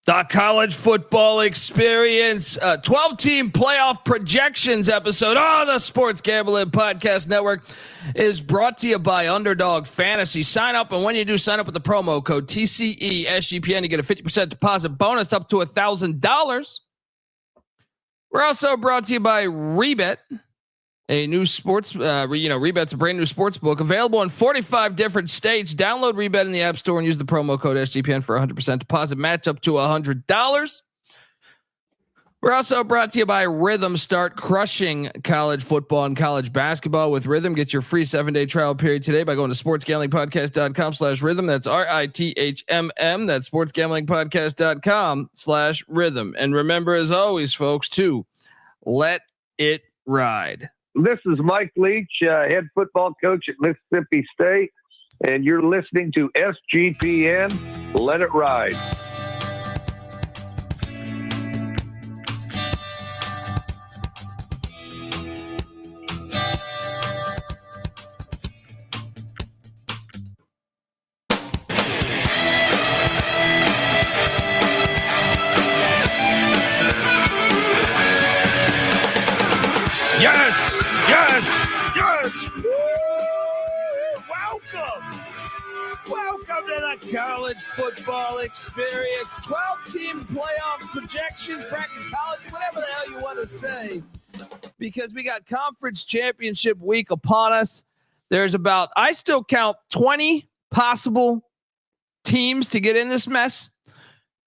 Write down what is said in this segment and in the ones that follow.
The college football experience, 12-team playoff projections episode on the Sports Gambling Podcast Network is brought to you by Underdog Fantasy. Sign up, and when you do, sign up with the promo code TCESGPN. You get a 50% deposit bonus up to $1,000. We're also brought to you by Rebet, a new sports, Rebet's a brand new sports book available in 45 different states. Download Rebet in the App Store and use the promo code SGPN for 100% deposit match up to $100. We're also brought to you by Rhythm. Start crushing college football and college basketball with Rhythm. Get your free 7-day trial period today by going to sportsgamblingpodcast.com/rhythm. That's RITHMM. That's sportsgamblingpodcast.com/rhythm. And remember, as always, folks, to let it ride. This is Mike Leach, head football coach at Mississippi State, and you're listening to SGPN. Let it ride. Yes, yes, yes. Woo! Welcome to the college football experience. 12-team playoff projections, bracketology, whatever the hell you want to say. Because we got conference championship week upon us. There's about, I still count 20 possible teams to get in this mess.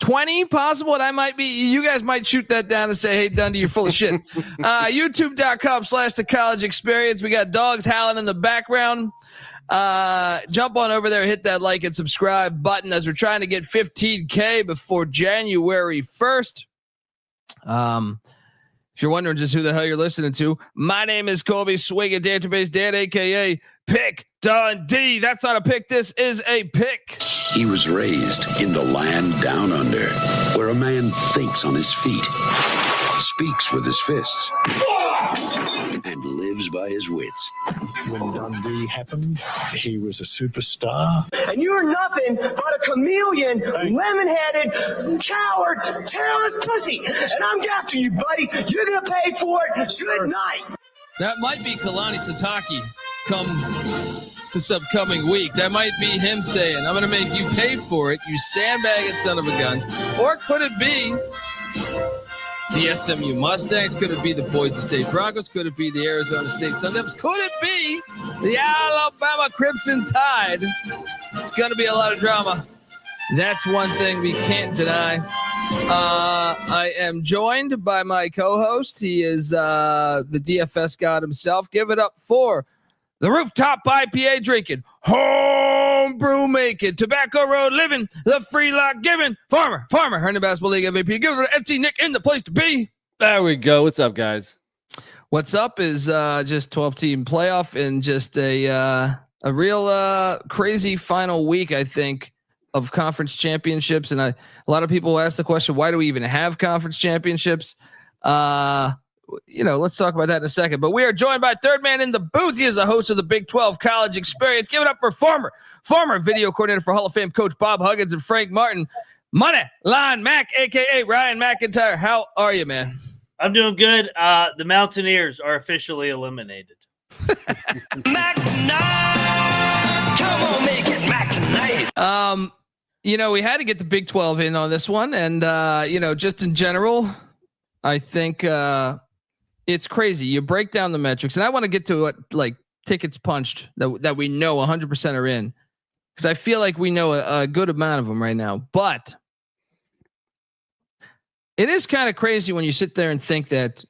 20 possible, and I might be, you guys might shoot that down and say, hey, Dundee, you're full of shit. YouTube.com/the college experience. We got dogs howling in the background. Jump on over there, hit that like and subscribe button as we're trying to get 15K before January 1st. If you're wondering just who the hell you're listening to, my name is Colby Swig, Database Dan, aka Pick Dundee. That's not a pick. This is a pick. He was raised in the land down under, where a man thinks on his feet, speaks with his fists, and lives by his wits. When Dundee happened, he was a superstar. And you're nothing but a chameleon, lemon-headed, coward, terrorist pussy. And I'm after you, buddy. You're going to pay for it. Good night. That might be Kalani Sitake come this upcoming week. That might be him saying, I'm going to make you pay for it, you sandbagging son of a guns. Or could it be the SMU Mustangs? Could it be the Boise State Broncos? Could it be the Arizona State Sun Devils? Could it be the Alabama Crimson Tide? It's going to be a lot of drama. That's one thing we can't deny. I am joined by my co-host. He is the DFS god himself. Give it up for the rooftop IPA drinking, homebrew making, tobacco road living, the free lock giving, farmer, Herndon Basketball League MVP. Give it to NC Nick in the place to be. There we go. What's up, guys? What's up is just 12-team playoff and just a real crazy final week, I think, of conference championships. And a lot of people ask the question, why do we even have conference championships? Let's talk about that in a second. But we are joined by third man in the booth. He is the host of the Big 12 College Experience. Give it up for former video coordinator for Hall of Fame coach Bob Huggins and Frank Martin. Money Line Mac, a.k.a. Ryan McIntyre. How are you, man? I'm doing good. The Mountaineers are officially eliminated. Mac tonight. Come on, make it Mac tonight. We had to get the Big 12 in on this one. And, just in general, I think it's crazy. You break down the metrics, and I want to get to what like tickets punched that we know 100% are in, because I feel like we know a good amount of them right now. But it is kind of crazy when you sit there and think that.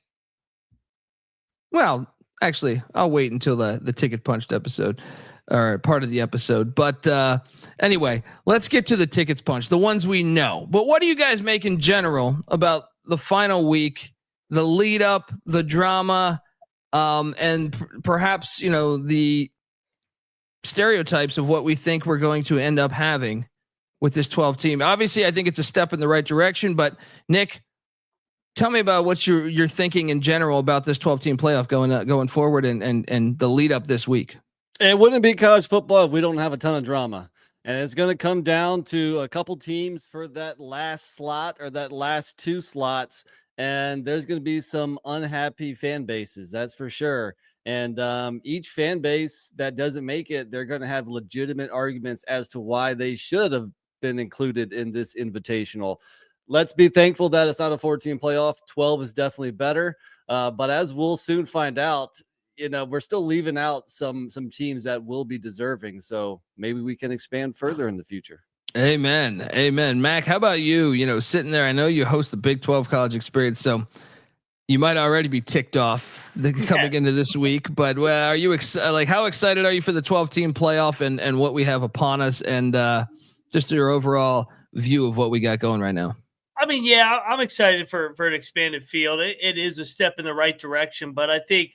Well, actually, I'll wait until the ticket punched episode or part of the episode. But anyway, let's get to the tickets punched, the ones we know. But what do you guys make in general about the final week, the lead up, the drama, and perhaps, the stereotypes of what we think we're going to end up having with this 12 team? Obviously, I think it's a step in the right direction, but Nick, tell me about what you're thinking in general about this 12 team playoff going forward and the lead up this week. It wouldn't be college football if we don't have a ton of drama. And it's going to come down to a couple teams for that last slot or that last 2 slots. And there's going to be some unhappy fan bases, that's for sure. And each fan base that doesn't make it, they're going to have legitimate arguments as to why they should have been included in this invitational. Let's be thankful that it's not a 14 playoff. 12 is definitely better. But as we'll soon find out, we're still leaving out some teams that will be deserving. So maybe we can expand further in the future. Amen. Amen. Mac, how about you, sitting there? I know you host the Big 12 college experience, so you might already be ticked off coming into this week, but are you how excited are you for the 12 team playoff and what we have upon us and just your overall view of what we got going right now? I mean, yeah, I'm excited for an expanded field. It is a step in the right direction, but I think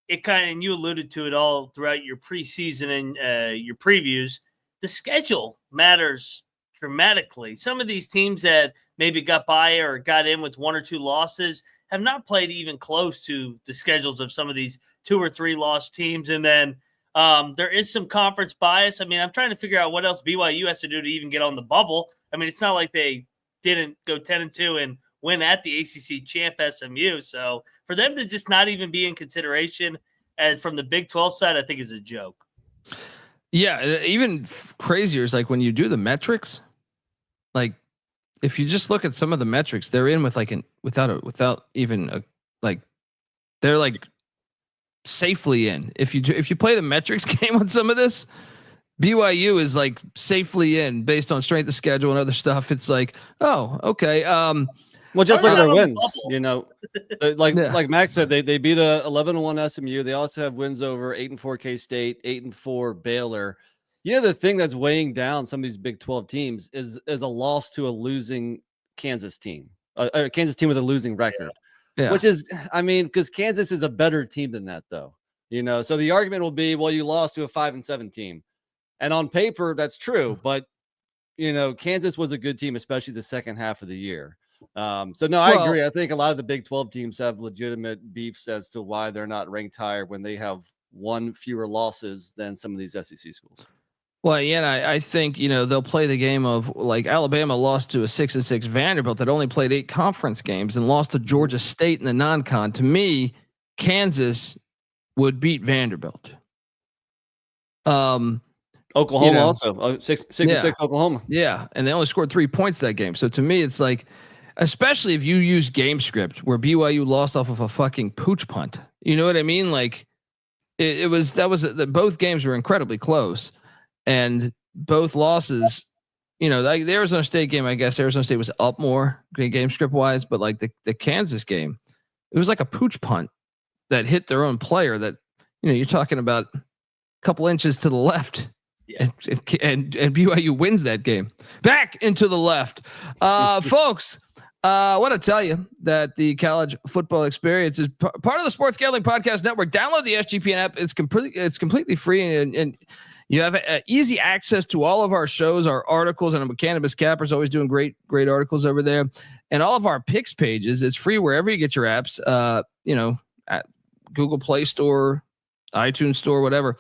it and you alluded to it all throughout your preseason and your previews, the schedule matters dramatically. Some of these teams that maybe got by or got in with 1 or 2 losses have not played even close to the schedules of some of these 2 or 3 lost teams. And then there is some conference bias. I mean, I'm trying to figure out what else BYU has to do to even get on the bubble. I mean, it's not like they didn't go 10-2 and win at the ACC champ SMU. So for them to just not even be in consideration and from the Big 12 side, I think is a joke. Yeah. Even crazier is like when you do the metrics, like if you just look at some of the metrics, they're in with without even they're like safely in. If you play the metrics game on some of this, BYU is like safely in based on strength of schedule and other stuff. It's like, oh, okay. Well, just look at their wins. Like Max said, they beat a 11-1 SMU. They also have wins over 8-4 K-State, 8-4 Baylor. The thing that's weighing down some of these Big 12 teams is a loss to a losing Kansas team, a Kansas team with a losing record. Yeah. Which is, I mean, because Kansas is a better team than that, though. So the argument will be, well, you lost to a 5-7 team. And on paper, that's true. But, Kansas was a good team, especially the second half of the year. I agree. I think a lot of the Big 12 teams have legitimate beefs as to why they're not ranked higher when they have 1 fewer losses than some of these SEC schools. Well, yeah, I think, they'll play the game of like Alabama lost to a 6-6 Vanderbilt that only played 8 conference games and lost to Georgia State in the non-con. To me, Kansas would beat Vanderbilt. Oklahoma also 6-6 Oklahoma. Yeah. And they only scored 3 points that game. So to me, it's like, especially if you use game script where BYU lost off of a fucking pooch punt, you know what I mean? Like both games were incredibly close and both losses, the Arizona State game, I guess Arizona State was up more game script wise, but like the Kansas game, it was like a pooch punt that hit their own player that, you're talking about a couple inches to the left. Yeah. And BYU wins that game. Back into the left. Folks, I want to tell you that the college football experience is part of the Sports Gambling Podcast Network. Download the SGPN app. It's completely free and you have easy access to all of our shows, our articles, and Cannabis Capper's always doing great articles over there. And all of our picks pages. It's free wherever you get your apps, at Google Play Store, iTunes Store, whatever.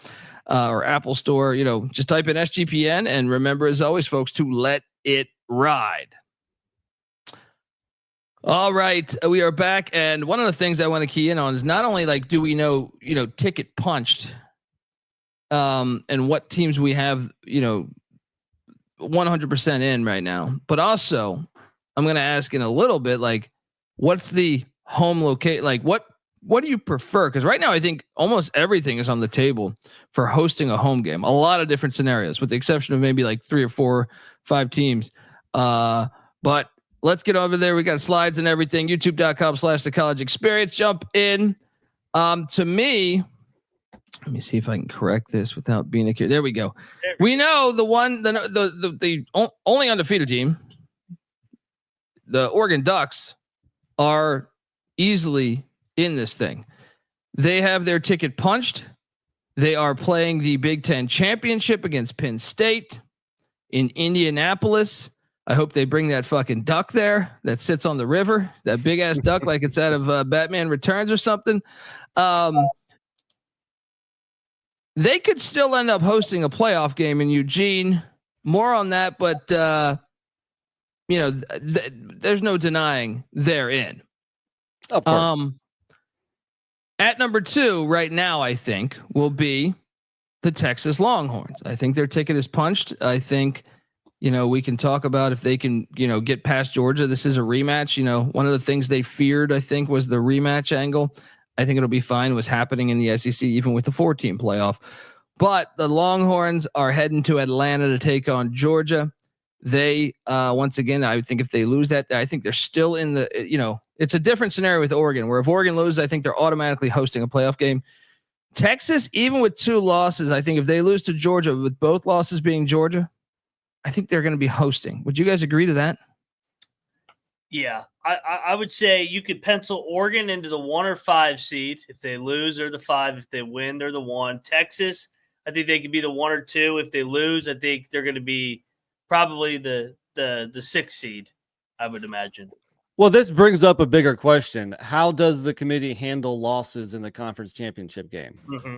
Or Apple Store, just type in SGPN and remember, as always, folks, to let it ride. All right, we are back, and one of the things I want to key in on is not only like do we know ticket punched, and what teams we have 100% in right now, but also I'm going to ask in a little bit like what's the home locate like what do you prefer? Because right now I think almost everything is on the table for hosting a home game. A lot of different scenarios, with the exception of maybe like 3 or 4, 5 teams. But let's get over there. We got slides and everything. YouTube.com/the college experience. Jump in. To me, let me see if I can correct this without being accurate. There we go. We know the only undefeated team, the Oregon Ducks, are easily in this thing. They have their ticket punched. They are playing the Big Ten championship against Penn State in Indianapolis. I hope they bring that fucking duck there that sits on the river, that big ass duck, like it's out of Batman Returns or something. They could still end up hosting a playoff game in Eugene More on that, but there's no denying they're in. Of course. At number 2 right now, I think will be the Texas Longhorns. I think their ticket is punched. I think, we can talk about if they can, get past Georgia. This is a rematch. One of the things they feared, I think, was the rematch angle. I think it'll be fine. Was happening in the SEC, even with the 4-team playoff. But the Longhorns are heading to Atlanta to take on Georgia. They, once again, I think if they lose that, I think they're still in the, it's a different scenario with Oregon, where if Oregon loses, I think they're automatically hosting a playoff game. Texas, even with 2 losses, I think if they lose to Georgia, with both losses being Georgia, I think they're going to be hosting. Would you guys agree to that? Yeah, I would say you could pencil Oregon into the 1 or 5 seed. If they lose, they're the 5. If they win, they're the 1. Texas, I think they could be the 1 or 2. If they lose, I think they're going to be probably the 6 seed, I would imagine. Well, this brings up a bigger question. How does the committee handle losses in the conference championship game? Mm-hmm.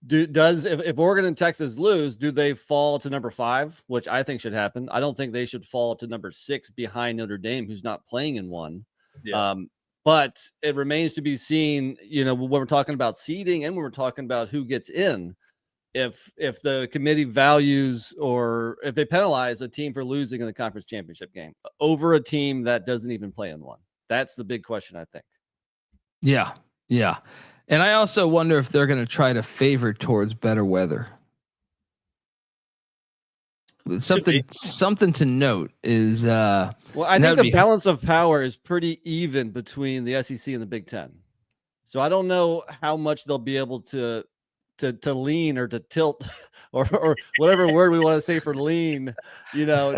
If Oregon and Texas lose, do they fall to number 5, which I think should happen? I don't think they should fall to number 6 behind Notre Dame, who's not playing in one. Yeah. But it remains to be seen, when we're talking about seeding and when we're talking about who gets in, if the committee values or if they penalize a team for losing in the conference championship game over a team that doesn't even play in one. That's the big question, I think. Yeah. And I also wonder if they're going to try to favor towards better weather. Something to note is I think the balance of power is pretty even between the SEC and the Big Ten. So I don't know how much they'll be able to lean or to tilt or whatever word we want to say for lean,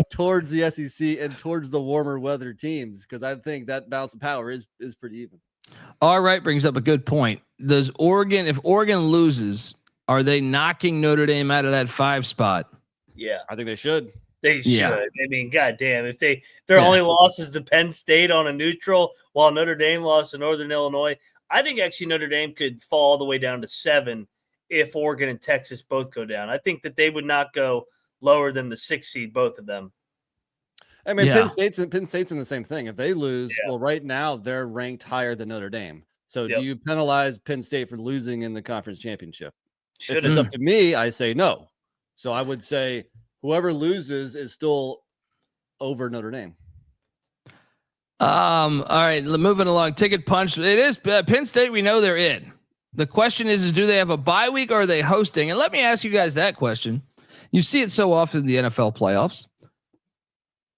towards the SEC and towards the warmer weather teams, because I think that balance of power is pretty even. All right, brings up a good point. If Oregon loses, are they knocking Notre Dame out of that 5 spot? Yeah, I think they should. They should. Yeah. I mean, goddamn, if their only losses to Penn State on a neutral, while Notre Dame lost to Northern Illinois, I think actually Notre Dame could fall all the way down to 7 if Oregon and Texas both go down. I think that they would not go lower than the 6 seed, both of them. I mean, Penn State's in the same thing. If they lose, well, right now they're ranked higher than Notre Dame. So do you penalize Penn State for losing in the conference championship? If it's up to me, I say no. So I would say whoever loses is still over Notre Dame. All right, moving along. Ticket punch. It is Penn State. We know they're in. The question is do they have a bye week or are they hosting? And let me ask you guys that question. You see it so often in the NFL playoffs.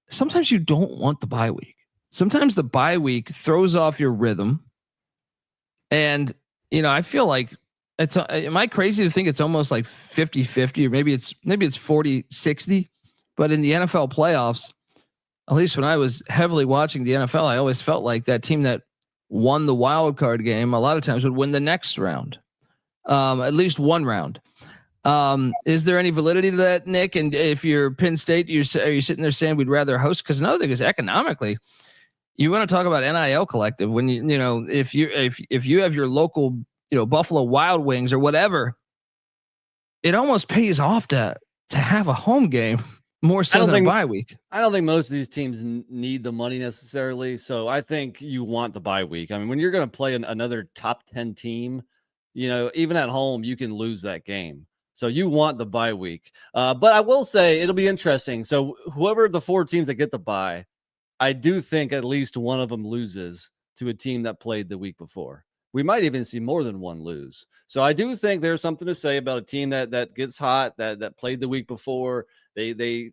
Sometimes you don't want the bye week. Sometimes the bye week throws off your rhythm. And, I feel like am I crazy to think it's almost like 50-50 or maybe it's 40-60, but in the NFL playoffs, at least when I was heavily watching the NFL, I always felt like that team that won the wild card game a lot of times would win the next round, at least one round. Is there any validity to that, Nick? And if you're Penn State, are you sitting there saying we'd rather host? Because another thing is economically, you want to talk about NIL collective when if you have your local Buffalo Wild Wings or whatever, it almost pays off to have a home game more so than a bye week. I don't think most of these teams need the money necessarily. So I think you want the bye week. I mean, when you're going to play another top 10 team, even at home, you can lose that game. So you want the bye week. But I will say it'll be interesting. So whoever the 4 teams that get the bye, I do think at least one of them loses to a team that played the week before. We might even see more than one lose. So I do think there's something to say about a team that gets hot, that played the week before. They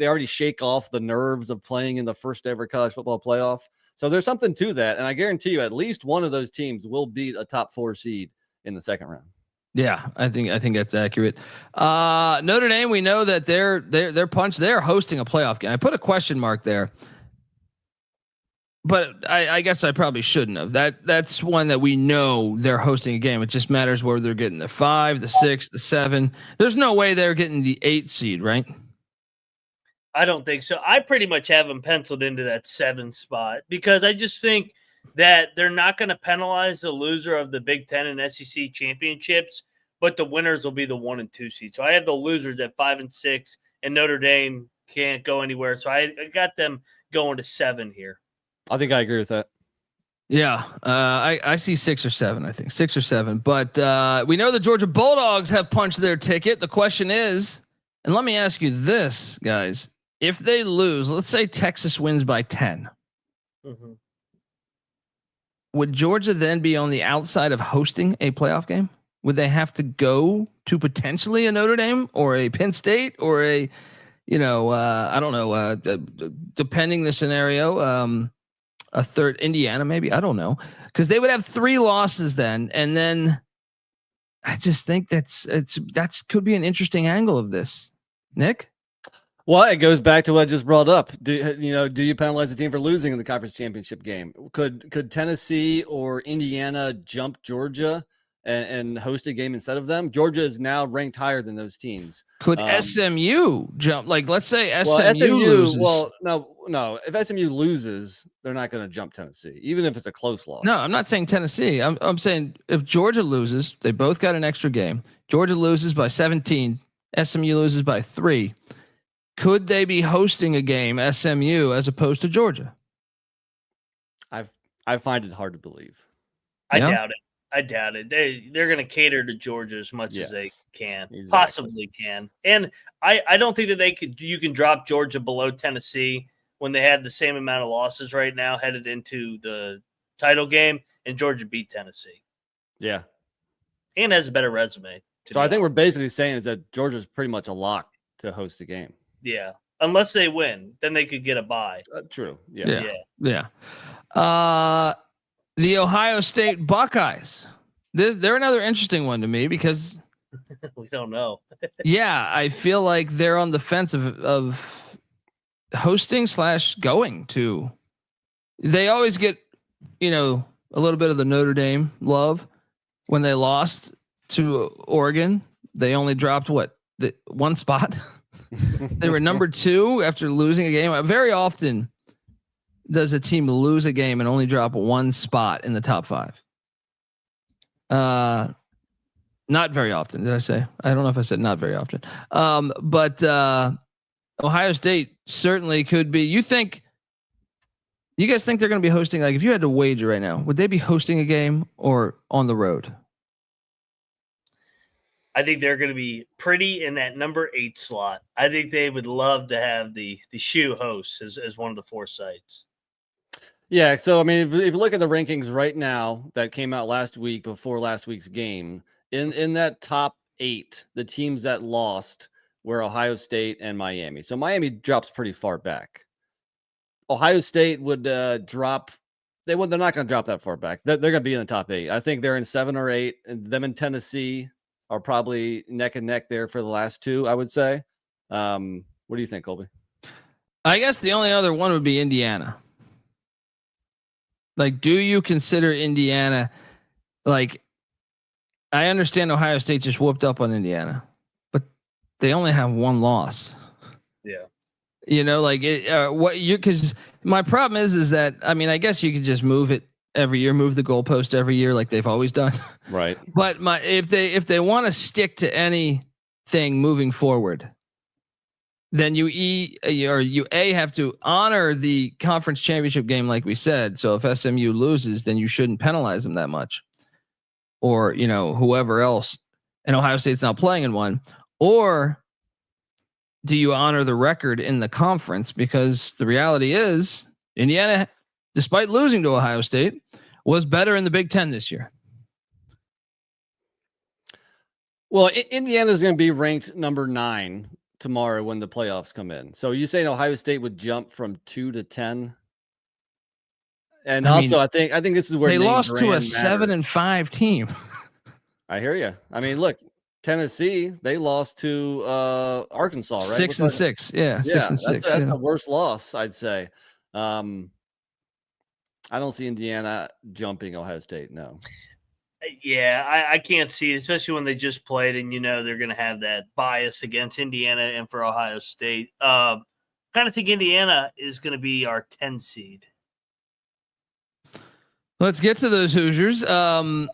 already shake off the nerves of playing in the first ever college football playoff. So there's something to that. And I guarantee you at least one of those teams will beat a top 4 seed in the second round. Yeah, I think that's accurate. Notre Dame, we know that they're punched. They're hosting a playoff game. I put a question mark there, but I guess I probably shouldn't have. That's one that we know they're hosting a game. It just matters whether they're getting the 5, the 6, the 7. There's no way they're getting the 8 seed, right? I don't think so. I pretty much have them penciled into that 7 spot because I just think that they're not going to penalize the loser of the Big Ten and SEC championships, but the winners will be the 1 and 2 seeds. So I have the losers at 5 and 6 and Notre Dame can't go anywhere. So I got them going to 7 here. I think I agree with that. Yeah, I see 6 or 7. I think 6 or 7. But we know the Georgia Bulldogs have punched their ticket. The question is, and let me ask you this, guys: if they lose, let's say Texas wins by 10, would Georgia then be on the outside of hosting a playoff game? Would they have to go to potentially a Notre Dame or a Penn State or a, I don't know, depending the scenario, a third Indiana, maybe, I don't know, because they would have 3 losses then. And then I just think that's could be an interesting angle of this. Nick? Well, it goes back to what I just brought up. Do you penalize the team for losing in the conference championship game? Could Tennessee or Indiana jump Georgia and host a game instead of them? Georgia is now ranked higher than those teams. Could SMU jump? Like, let's say SMU loses. Well, no. If SMU loses, they're not going to jump Tennessee, even if it's a close loss. No, I'm not saying Tennessee. I'm saying if Georgia loses, they both got an extra game. Georgia loses by 17. SMU loses by 3. Could they be hosting a game SMU as opposed to Georgia? I find it hard to believe. I doubt it. They're going to cater to Georgia as much as they can, possibly can. And I don't think that you can drop Georgia below Tennessee when they have the same amount of losses right now headed into the title game, and Georgia beat Tennessee. Yeah. And has a better resume. So I think we're basically saying is that Georgia's pretty much a lock to host a game. Yeah. Unless they win, then they could get a bye. True. Yeah. The Ohio State Buckeyes. They're another interesting one to me because we don't know. Yeah, I feel like they're on the fence of hosting / going to. They always get, a little bit of the Notre Dame love when they lost to Oregon. They only dropped 1 spot. They were number 2 after losing a game. Very often does a team lose a game and only drop 1 spot in the top 5. Not very often. Did I say? I don't know if I said not very often. But Ohio State certainly could be. You guys think they're going to be hosting? Like, if you had to wager right now, would they be hosting a game or on the road? I think they're going to be pretty in that number 8 slot. I think they would love to have the shoe host as one of the 4 sites. Yeah. So, I mean, if you look at the rankings right now that came out last week before last week's game, in that top 8, the teams that lost were Ohio State and Miami. So Miami drops pretty far back. Ohio State would drop. They're not going to drop that far back. They're going to be in the top 8. I think they're in 7 or 8. And them in Tennessee are probably neck and neck there for the last 2, I would say. What do you think, Colby? I guess the only other one would be Indiana. Like, do you consider Indiana? Like, I understand Ohio State just whooped up on Indiana, but they only have 1 loss. Yeah. Because my problem is that, I mean, I guess you could just move it every year, move the goalpost every year, like they've always done. Right. But if they want to stick to anything moving forward, then you have to honor the conference championship game, like we said. So if SMU loses, then you shouldn't penalize them that much, or whoever else. And Ohio State's not playing in one, or do you honor the record in the conference? Because the reality is, Indiana, despite losing to Ohio State, was better in the Big Ten this year. Well, Indiana is going to be ranked number 9 tomorrow when the playoffs come in. So you saying Ohio State would jump from 2 to 10? And I think this is where they lost to a 7-5 team. I hear you. I mean, look, Tennessee, they lost to Arkansas, right? 6-6. Yeah, 6-6. That's the worst loss, I'd say. I don't see Indiana jumping Ohio State. No. Yeah, I can't see it, especially when they just played and they're going to have that bias against Indiana and for Ohio State. Kind of think Indiana is going to be our 10 seed. Let's get to those Hoosiers. I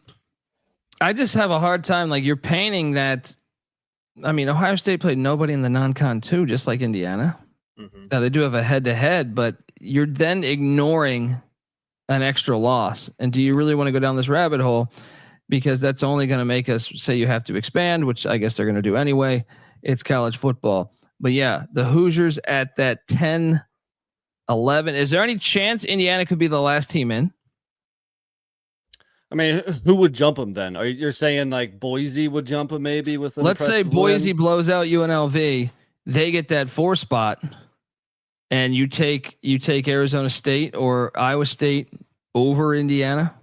just have a hard time. Like, you're painting that I mean, Ohio State played nobody in the non-con too, just like Indiana. Mm-hmm. Now they do have a head-to-head, but you're then ignoring an extra loss. And do you really want to go down this rabbit hole? Because that's only going to make us say you have to expand, which I guess they're going to do anyway. It's college football. But yeah, the Hoosiers at that 10-11. Is there any chance Indiana could be the last team in? I mean, who would jump them then? You're saying like Boise would jump them maybe with an Let's say Boise win? blows out UNLV. They get that 4 spot. And you take Arizona State or Iowa State over Indiana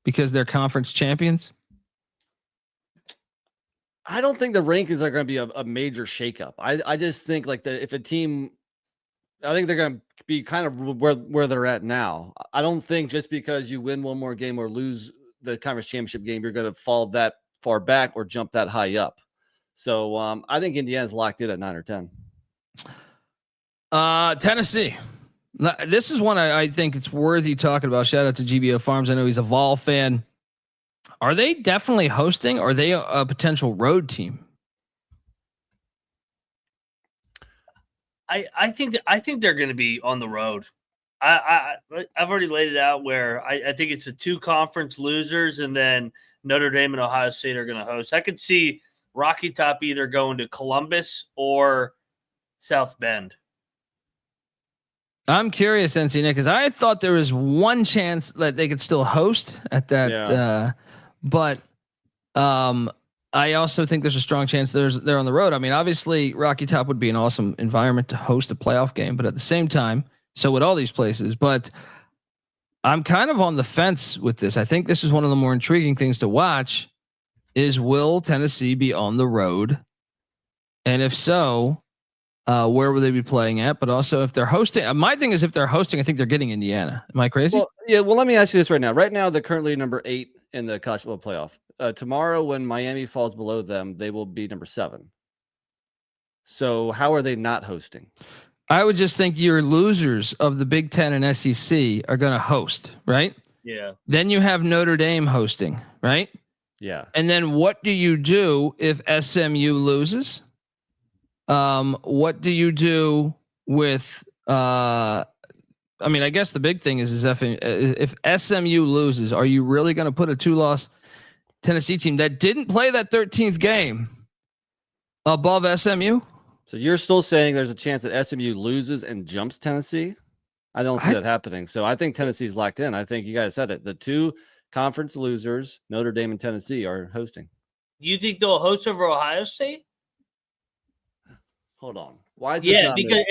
because they're conference champions. I don't think the rankings are going to be a major shakeup. I just think like if a team, I think they're going to be kind of where they're at now. I don't think just because you win one more game or lose the conference championship game, you're going to fall that far back or jump that high up. So I think Indiana's locked in at 9 or 10. Tennessee. This is one I think it's worthy talking about. Shout out to GBO Farms. I know he's a Vol fan. Are they definitely hosting, or are they a potential road team? I think they're going to be on the road. I've already laid it out where I think it's the 2 conference losers, and then Notre Dame and Ohio State are going to host. I could see Rocky Top either going to Columbus or South Bend. I'm curious, NC Nick, because I thought there was one chance that they could still host at that, but I also think there's a strong chance they're on the road. I mean, obviously, Rocky Top would be an awesome environment to host a playoff game, but at the same time, so would all these places. But I'm kind of on the fence with this. I think this is one of the more intriguing things to watch. Is will Tennessee be on the road, and if so, where will they be playing at? But also, if they're hosting, my thing is if they're hosting, I think they're getting Indiana. Am I crazy? Well, yeah. Well, let me ask you this right now. Right now, they're currently number 8 in the college football playoff. Tomorrow, when Miami falls below them, they will be number 7. So how are they not hosting? I would just think your losers of the Big Ten and SEC are going to host, right? Yeah. Then you have Notre Dame hosting, right? Yeah. And then what do you do if SMU loses? What do you do with? I mean, I guess the big thing is if SMU loses, are you really going to put a 2-loss Tennessee team that didn't play that 13th game above SMU? So you're still saying there's a chance that SMU loses and jumps Tennessee? I don't see that happening. So I think Tennessee's locked in. I think you guys said it. The 2 conference losers, Notre Dame and Tennessee, are hosting. You think they'll host over Ohio State? Hold on. Why? Because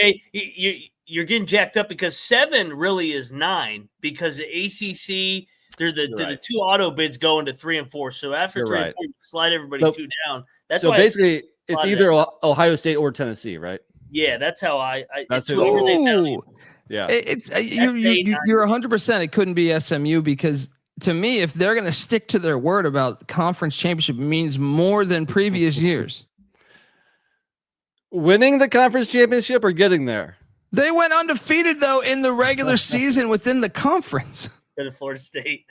you're getting jacked up because 7 really is 9 because the ACC. The 2 auto bids go into 3 and 4. So after 3 and 4, you slide everybody 2 down. That's so why basically it's either Ohio State or Tennessee, right? Yeah, that's how That's it's whoever they value. Yeah, it's you're 100%. It couldn't be SMU because to me, if they're going to stick to their word about conference championship, it means more than previous years. Winning the conference championship or getting there? They went undefeated though in the regular season within the conference. To Florida State.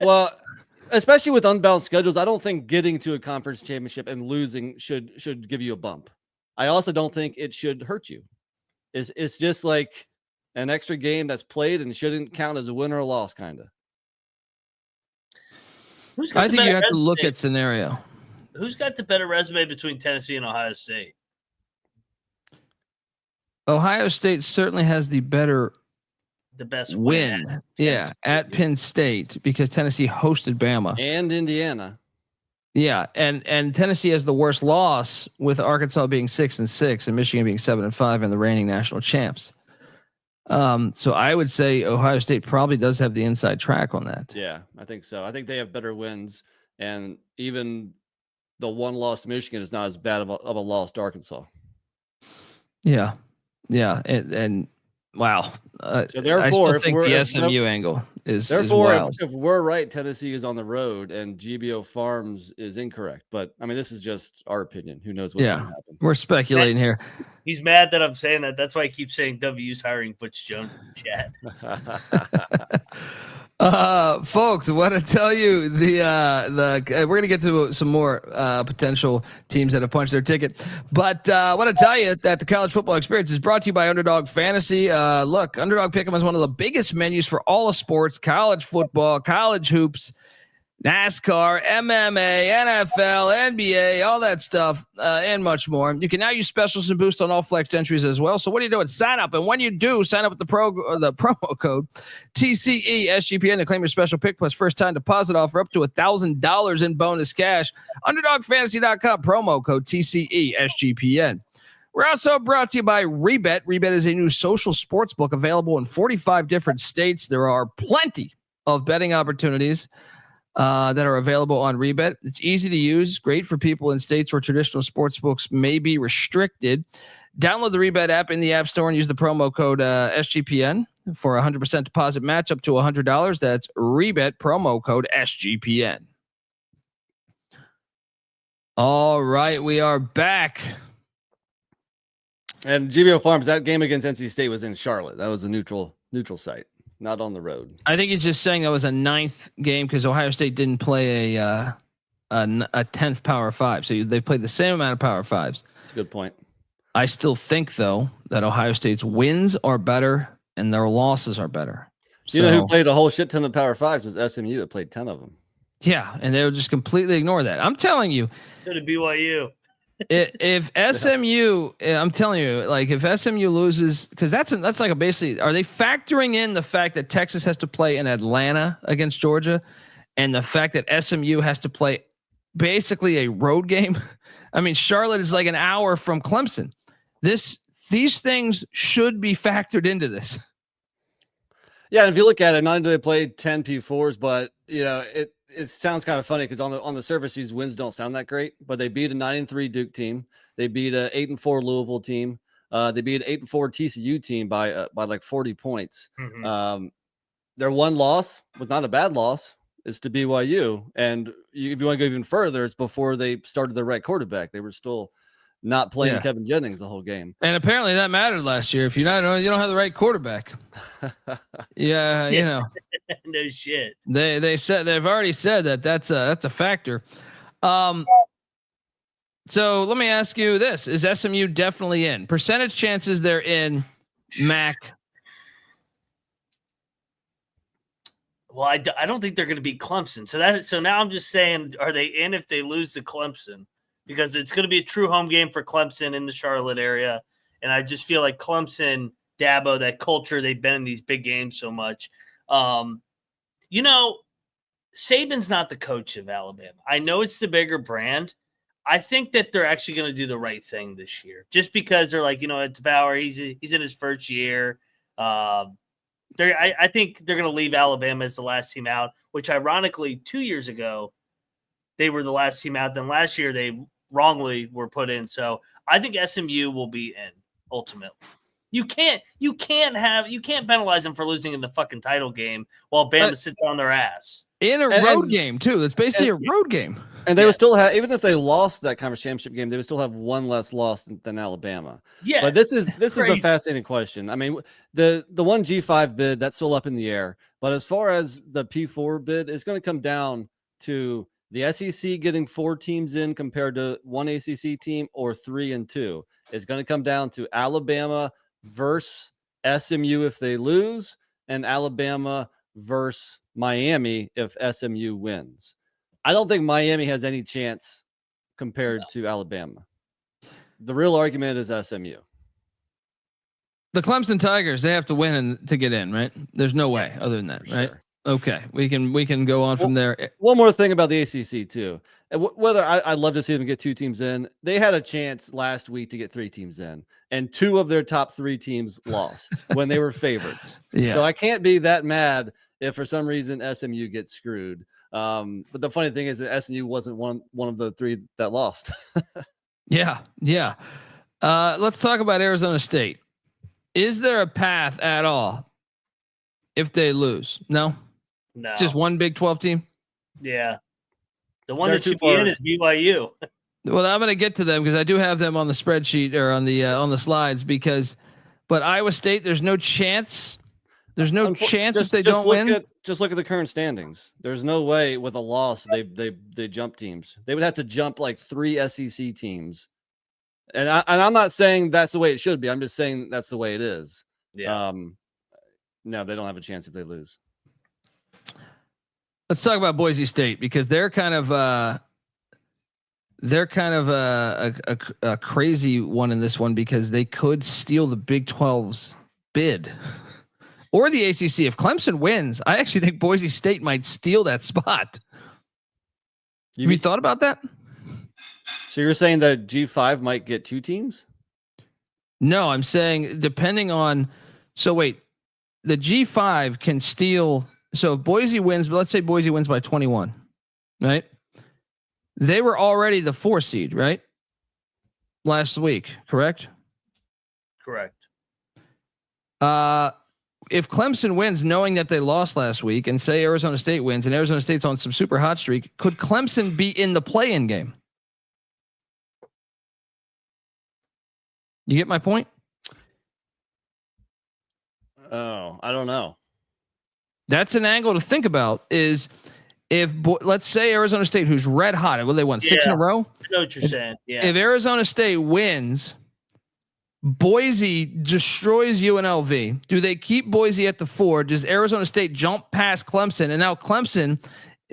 Well, especially with unbalanced schedules, I don't think getting to a conference championship and losing should give you a bump. I also don't think it should hurt you. It's just like an extra game that's played and shouldn't count as a win or a loss, kind of. I think you have to look at scenario. Who's got the better resume between Tennessee and Ohio State? Ohio State certainly has the best win. At Penn State because Tennessee hosted Bama and Indiana. Yeah, and Tennessee has the worst loss with Arkansas being 6-6 and Michigan being 7-5 and the reigning national champs. So I would say Ohio State probably does have the inside track on that. Yeah, I think so. I think they have better wins, and even the 1 loss to Michigan is not as bad of a loss to Arkansas. Yeah, and wow. So therefore, I still think the SMU angle is wild. If we're right, Tennessee is on the road and GBO Farms is incorrect. But I mean, this is just our opinion. Who knows what's going to happen? We're speculating here. He's mad that I'm saying that. That's why I keep saying WU's hiring Butch Jones in the chat. Folks, I want to tell you we're going to get to some more potential teams that have punched their ticket, but I want to tell you that the college football experience is brought to you by Underdog Fantasy. Look, Underdog Pick'em is one of the biggest menus for all of sports: college football, college hoops, NASCAR, MMA, NFL, NBA, all that stuff, and much more. You can now use specials and boost on all flex entries as well. So what are you doing? Sign up. And when you do, sign up with the promo code TCE SGPN to claim your special pick plus first time deposit offer up to $1,000 in bonus cash. UnderdogFantasy.com, promo code TCE SGPN. We're also brought to you by Rebet. Rebet is a new social sports book available in 45 different states. There are plenty of betting opportunities that are available on Rebet. It's easy to use, great for people in states where traditional sports books may be restricted. Download the Rebet app in the App Store and use the promo code SGPN for a 100% deposit match up to $100. That's Rebet, promo code SGPN. All right, we are back. And GBO Farms, that game against NC State was in Charlotte. That was a neutral site, not on the road. I think he's just saying that was a 9th game because Ohio State didn't play a 10th Power 5. So they played the same amount of Power 5s. That's a good point. I still think, though, that Ohio State's wins are better and their losses are better. You know who played a whole shit ton of Power 5s was SMU that played 10 of them. Yeah, and they would just completely ignore that. I'm telling you. So did BYU. If SMU, I'm telling you, like if SMU loses, because that's like a basically, are they factoring in the fact that Texas has to play in Atlanta against Georgia, and the fact that SMU has to play basically a road game? I mean, Charlotte is like an hour from Clemson. These things should be factored into this. Yeah, and if you look at it, not only do they play 10 P4s, but you know it sounds kind of funny because on the surface these wins don't sound that great, but they beat a 9-3 Duke team, they beat a 8-4 Louisville team, they beat an 8-4 TCU team by like 40 points. Mm-hmm. Their one loss was not a bad loss. It's to BYU, and if you want to go even further, it's before they started the right quarterback. They were still not playing Kevin Jennings the whole game, and apparently that mattered last year. If you don't have the right quarterback, yeah, you know, no shit. They've already said that's a factor. So let me ask you this: is SMU definitely in? Percentage chances they're in, Mac. Well, I don't think they're going to beat Clemson. So now I'm just saying, are they in if they lose to Clemson? Because it's going to be a true home game for Clemson in the Charlotte area. And I just feel like Clemson, Dabo, that culture, they've been in these big games so much. You know, Saban's not the coach of Alabama. I know it's the bigger brand. I think that they're actually going to do the right thing this year. Just because they're like, you know, it's Bauer, he's in his first year. I think they're going to leave Alabama as the last team out, which ironically 2 years ago, they were the last team out. Then last year they wrongly were put in. So I think SMU will be in ultimately. You can't penalize them for losing in the fucking title game while Bama sits on their ass. In a road game too. It's basically a road game. And they would still have, even if they lost that conference championship game, they would still have one less loss than Alabama. Yeah. But this is a fascinating question. I mean, the one G5 bid, that's still up in the air. But as far as the P4 bid, it's going to come down to the SEC getting 4 teams in compared to one ACC team, or 3 and 2. It's going to come down to Alabama versus SMU if they lose, and Alabama versus Miami if SMU wins. I don't think Miami has any chance compared to Alabama. The real argument is SMU. The Clemson Tigers, they have to win to get in, right? There's no way other than that, right? Sure. Okay, we can go on from there. One more thing about the ACC too. Whether I'd love to see them get 2 teams in. They had a chance last week to get 3 teams in, and 2 of their top 3 teams lost when they were favorites. Yeah. So I can't be that mad if for some reason SMU gets screwed. But the funny thing is that SMU wasn't one of the 3 that lost. Yeah. Let's talk about Arizona State. Is there a path at all if they lose? No. Just one Big 12 team. Yeah. The one that should be in is BYU. Well, I'm going to get to them because I do have them on the spreadsheet or on the slides but Iowa State, there's no chance. There's no chance if they don't win. just look at the current standings. There's no way with a loss they jump teams. They would have to jump like 3 SEC teams. And I'm not saying that's the way it should be. I'm just saying that's the way it is. Yeah. No, they don't have a chance if they lose. Let's talk about Boise State because they're kind of a crazy one in this one because they could steal the Big 12's bid or the ACC. If Clemson wins, I actually think Boise State might steal that spot. Have you thought about that? So you're saying that G5 might get 2 teams? No, I'm saying depending on. So wait, the G5 can steal. So if Boise wins, but let's say Boise wins by 21, right? They were already the 4 seed, right? Last week, correct? Correct. If Clemson wins, knowing that they lost last week, and say Arizona State wins, and Arizona State's on some super hot streak, could Clemson be in the play-in game? You get my point? Oh, I don't know. That's an angle to think about. Is if let's say Arizona State, who's red hot, well, they won 6 in a row. I know what you're saying. Yeah. If Arizona State wins, Boise destroys UNLV. Do they keep Boise at the 4? Does Arizona State jump past Clemson? And now Clemson,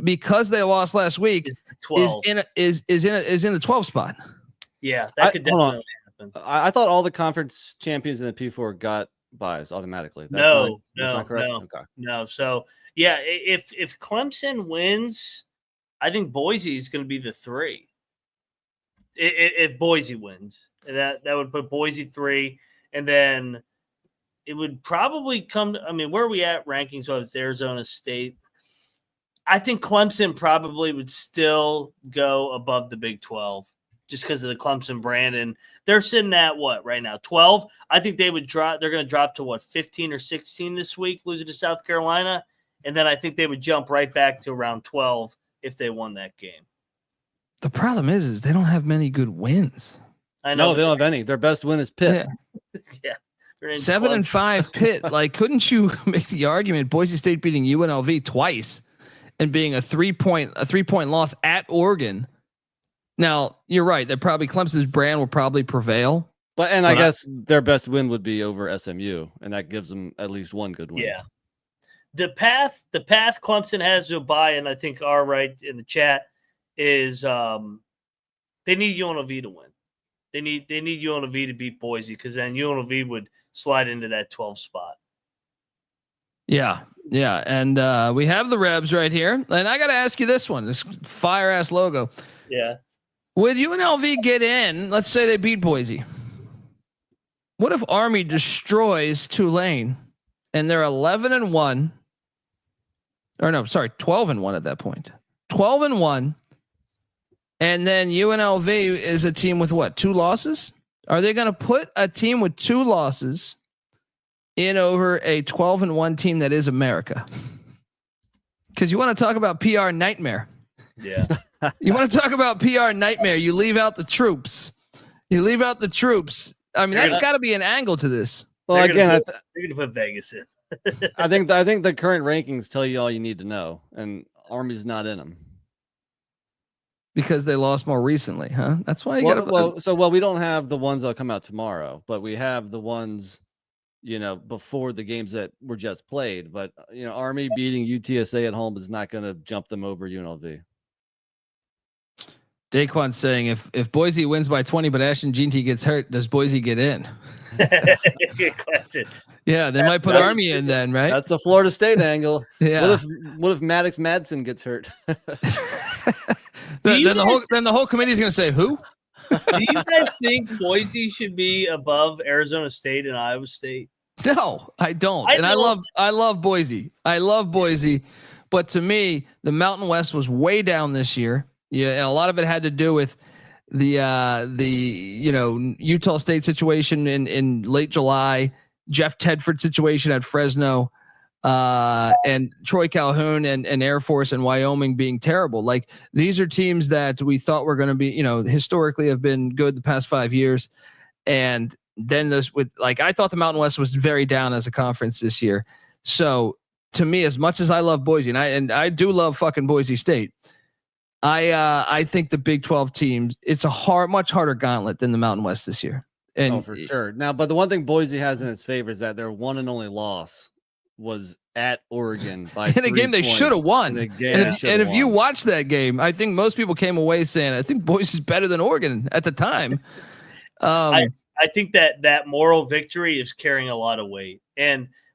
because they lost last week, is in the 12 spot. Yeah, that could definitely happen. I thought all the conference champions in the P4 got buys automatically. That's not correct. Okay. No. So yeah, if Clemson wins, I think Boise is going to be the 3. If Boise wins, that would put Boise 3, and then it would probably come. I mean, where are we at rankings? So it's Arizona State. I think Clemson probably would still go above the Big 12. Just because of the Clemson brand, and they're sitting at what right now? 12. I think they would drop. They're going to drop to what 15 or 16 this week, losing to South Carolina, and then I think they would jump right back to around 12 if they won that game. The problem is they don't have many good wins. I know they don't have any. Their best win is Pitt. Yeah, yeah. 7-5 Pitt. Like, couldn't you make the argument Boise State beating UNLV twice and being a 3-point loss at Oregon? Now you're right. That probably Clemson's brand will probably prevail. But I guess their best win would be over SMU, and that gives them at least one good win. Yeah. The path Clemson has to buy, and I think our right in the chat is they need UNLV to win. They need UNLV to beat Boise because then UNLV would slide into that 12 spot. Yeah. And we have the Rebs right here, and I got to ask you this one: this fire ass logo. Yeah. Would UNLV get in? Let's say they beat Boise. What if Army destroys Tulane and they're 11-1? Or no, sorry, 12-1 at that point. 12-1, and then UNLV is a team with what? 2 losses? Are they going to put a team with 2 losses in over a 12-1 team that is America? Because you want to talk about PR nightmare. Yeah. You want to talk about PR nightmare. You leave out the troops. I mean, that's got to be an angle to this. Well, they're again, going to put Vegas in. I think the current rankings tell you all you need to know, and Army's not in them because they lost more recently, huh? That's why you got to. We don't have the ones that'll come out tomorrow, but we have the ones, before the games that were just played. But Army beating UTSA at home is not going to jump them over UNLV. Daquan's saying if Boise wins by 20, but Ashton Jeanty gets hurt, does Boise get in? Yeah, they might put Army in then, right? That's a Florida State angle. Yeah. What if Maddox Madsen gets hurt? then the whole committee is going to say who? Do you guys think Boise should be above Arizona State and Iowa State? No, I don't. I love Boise. I love Boise, but to me, the Mountain West was way down this year. Yeah, and a lot of it had to do with the Utah State situation in late July, Jeff Tedford situation at Fresno, and Troy Calhoun and Air Force and Wyoming being terrible. Like, these are teams that we thought were going to be, historically have been good the past 5 years. And then I thought the Mountain West was very down as a conference this year. So to me, as much as I love Boise, and I do love fucking Boise State, I think the Big 12 teams, it's a much harder gauntlet than the Mountain West this year. And for sure. Now, but the one thing Boise has in its favor is that their one and only loss was at Oregon by in a game they should have won. And if you watch that game, I think most people came away saying, I think Boise is better than Oregon at the time. I think that moral victory is carrying a lot of weight.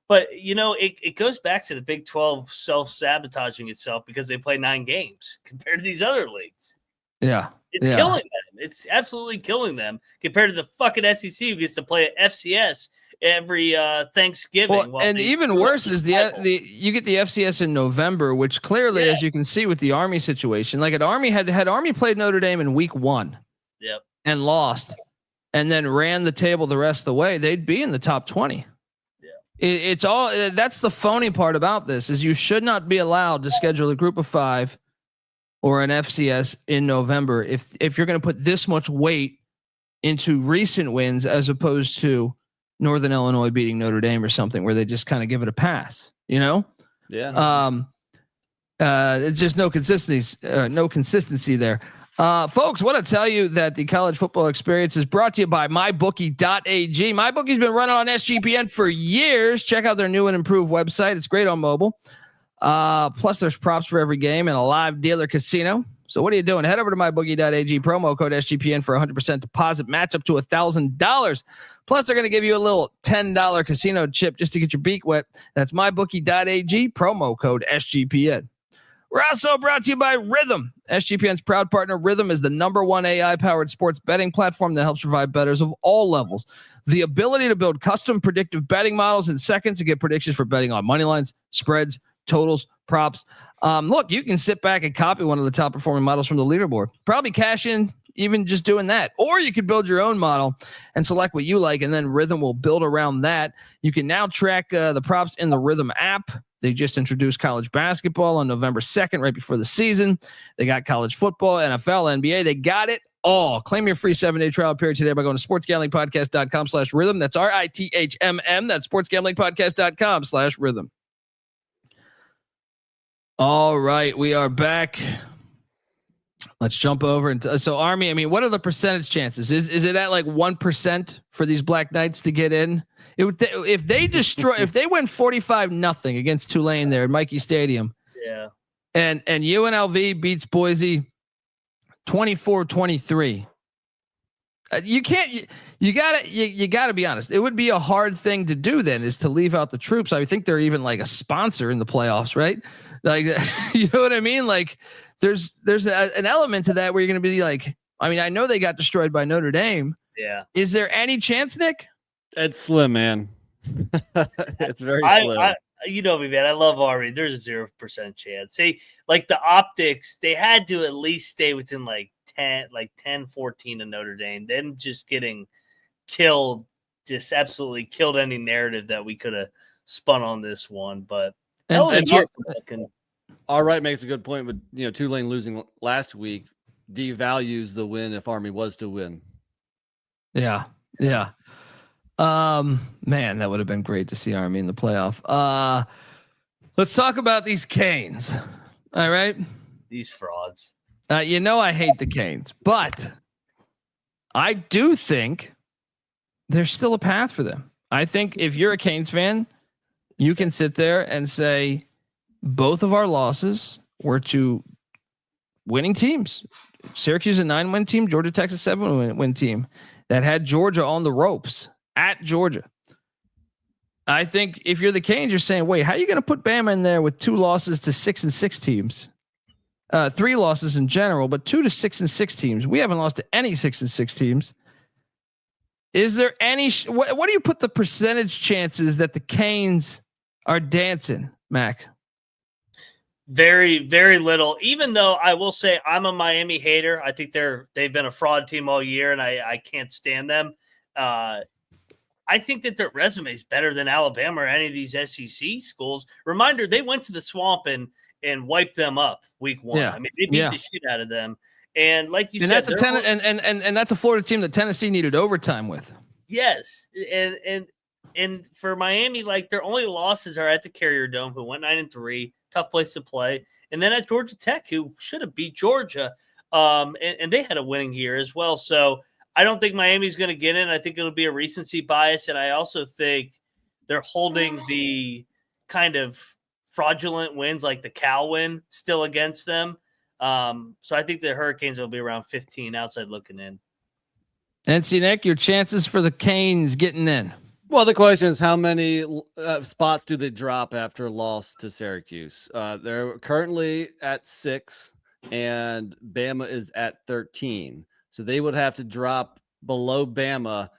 But it goes back to the Big 12 self-sabotaging itself because they play 9 games compared to these other leagues. Yeah. It's killing them. It's absolutely killing them compared to the fucking SEC who gets to play at FCS every Thanksgiving. Well, and even worse is you get the FCS in November, which clearly, as you can see with the Army situation, like Army had Army played Notre Dame in week 1 and lost and then ran the table the rest of the way, they'd be in the top 20. It's all that's the phony part about this is you should not be allowed to schedule a group of 5 or an FCS in November if you're going to put this much weight into recent wins as opposed to Northern Illinois beating Notre Dame or something where they just kind of give it a pass, Yeah. It's just no consistency there. Folks, want to tell you that the college football experience is brought to you by mybookie.ag. MyBookie's been running on SGPN for years. Check out their new and improved website. It's great on mobile. Plus there's props for every game and a live dealer casino. So what are you doing? Head over to mybookie.ag, promo code SGPN for 100% deposit match up to $1,000. Plus they're going to give you a little $10 casino chip just to get your beak wet. That's mybookie.ag, promo code SGPN. We're also brought to you by Rhythm. SGPN's proud partner, Rhythm, is the #1 AI-powered sports betting platform that helps provide bettors of all levels the ability to build custom predictive betting models in seconds to get predictions for betting on money lines, spreads, totals, props. Look, you can sit back and copy one of the top performing models from the leaderboard. Probably cash in even just doing that. Or you could build your own model and select what you like, and then Rhythm will build around that. You can now track the props in the Rhythm app. They just introduced college basketball on November 2nd, right before the season. They got college football, NFL, NBA. They got it all. Claim your free 7-day trial period today by going to sportsgamblingpodcast.com/rhythm. That's RITHMM. That's sportsgamblingpodcast.com/rhythm. All right, we are back. Let's jump over and so Army. I mean, what are the percentage chances? Is it at like 1% for these Black Knights to get in? If they win 45-0 against Tulane there at Mikey Stadium, and UNLV beats Boise 24-23. You gotta be honest. It would be a hard thing to do then is to leave out the troops. I think they're even like a sponsor in the playoffs, right? Like, you know what I mean? Like there's an element to that where you're going to be like, I mean, I know they got destroyed by Notre Dame. Yeah. Is there any chance, Nick? It's slim, man. It's very slim. You know me, man. I love Army. There's a 0% chance. See, like the optics, they had to at least stay within like 10-14 of Notre Dame. Them just getting killed, just absolutely killed any narrative that we could have spun on this one. But all right, makes a good point. But Tulane losing last week devalues the win if Army was to win. Yeah. Man, that would have been great to see Army in the playoff. Let's talk about these Canes. All right. These frauds. I hate the Canes, but I do think there's still a path for them. I think if you're a Canes fan, you can sit there and say both of our losses were to winning teams. Syracuse a 9-win team, Georgia Tech a 7-win team that had Georgia on the ropes at Georgia. I think if you're the Canes, you're saying, wait, how are you going to put Bama in there with 2 losses to 6-6 teams? 3 losses in general, but 2 to 6-6 teams. We haven't lost to any 6-6 teams. Is there any, what do you put the percentage chances that the Canes are dancing, Mac? Very, very little. Even though I will say I'm a Miami hater. I think they've been a fraud team all year, and I can't stand them. I think that their resume is better than Alabama or any of these SEC schools. Reminder: they went to the swamp and wiped them up week 1. Yeah. I mean, they beat the shit out of them. And like you said, that's and that's a Florida team that Tennessee needed overtime with. Yes, and And for Miami, like their only losses are at the Carrier Dome, who went 9-3, tough place to play, and then at Georgia Tech, who should have beat Georgia, and they had a winning year as well. So I don't think Miami's going to get in. I think it'll be a recency bias, and I also think they're holding the kind of fraudulent wins, like the Cal win, still against them. So I think the Hurricanes will be around 15 outside looking in. NC Nick, your chances for the Canes getting in? Well, the question is how many spots do they drop after a loss to Syracuse? They're currently at 6, and Bama is at 13. So they would have to drop below Bama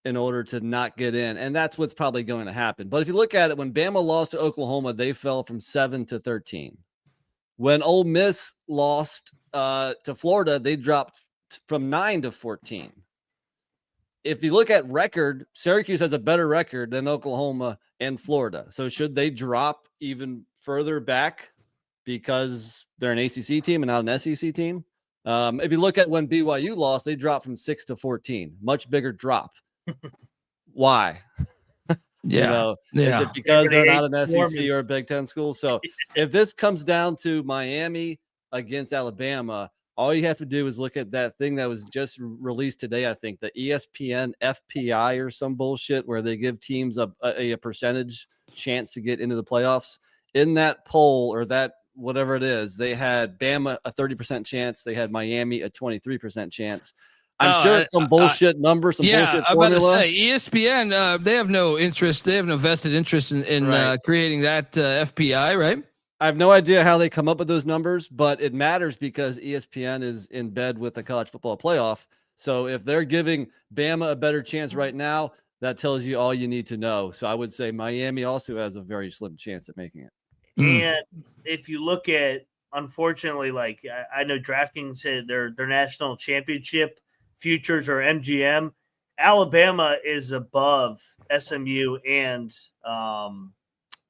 in order to not get in. And that's what's probably going to happen. But if you look at it, when Bama lost to Oklahoma, they fell from 7 to 13. When Ole Miss lost to Florida, they dropped from 9 to 14. If you look at record, Syracuse has a better record than Oklahoma and Florida. So should they drop even further back because they're an ACC team and not an SEC team? If you look at when BYU lost, they dropped from 6 to 14. Much bigger drop. Why? Yeah. Is it because they're not an SEC or a Big Ten school? So if this comes down to Miami against Alabama, all you have to do is look at that thing that was just released today, I think, the ESPN FPI or some bullshit where they give teams a percentage chance to get into the playoffs. In that poll or that whatever it is, they had Bama a 30% chance. They had Miami a 23% chance. I'm sure it's some bullshit number, some bullshit formula. I'm about to say, ESPN, they have no interest. They have no vested interest in creating that FPI, right? I have no idea how they come up with those numbers, but it matters because ESPN is in bed with the college football playoff. So if they're giving Bama a better chance right now, that tells you all you need to know. So I would say Miami also has a very slim chance at making it. And if you look at, unfortunately, like I know DraftKings said their national championship futures or MGM, Alabama is above SMU and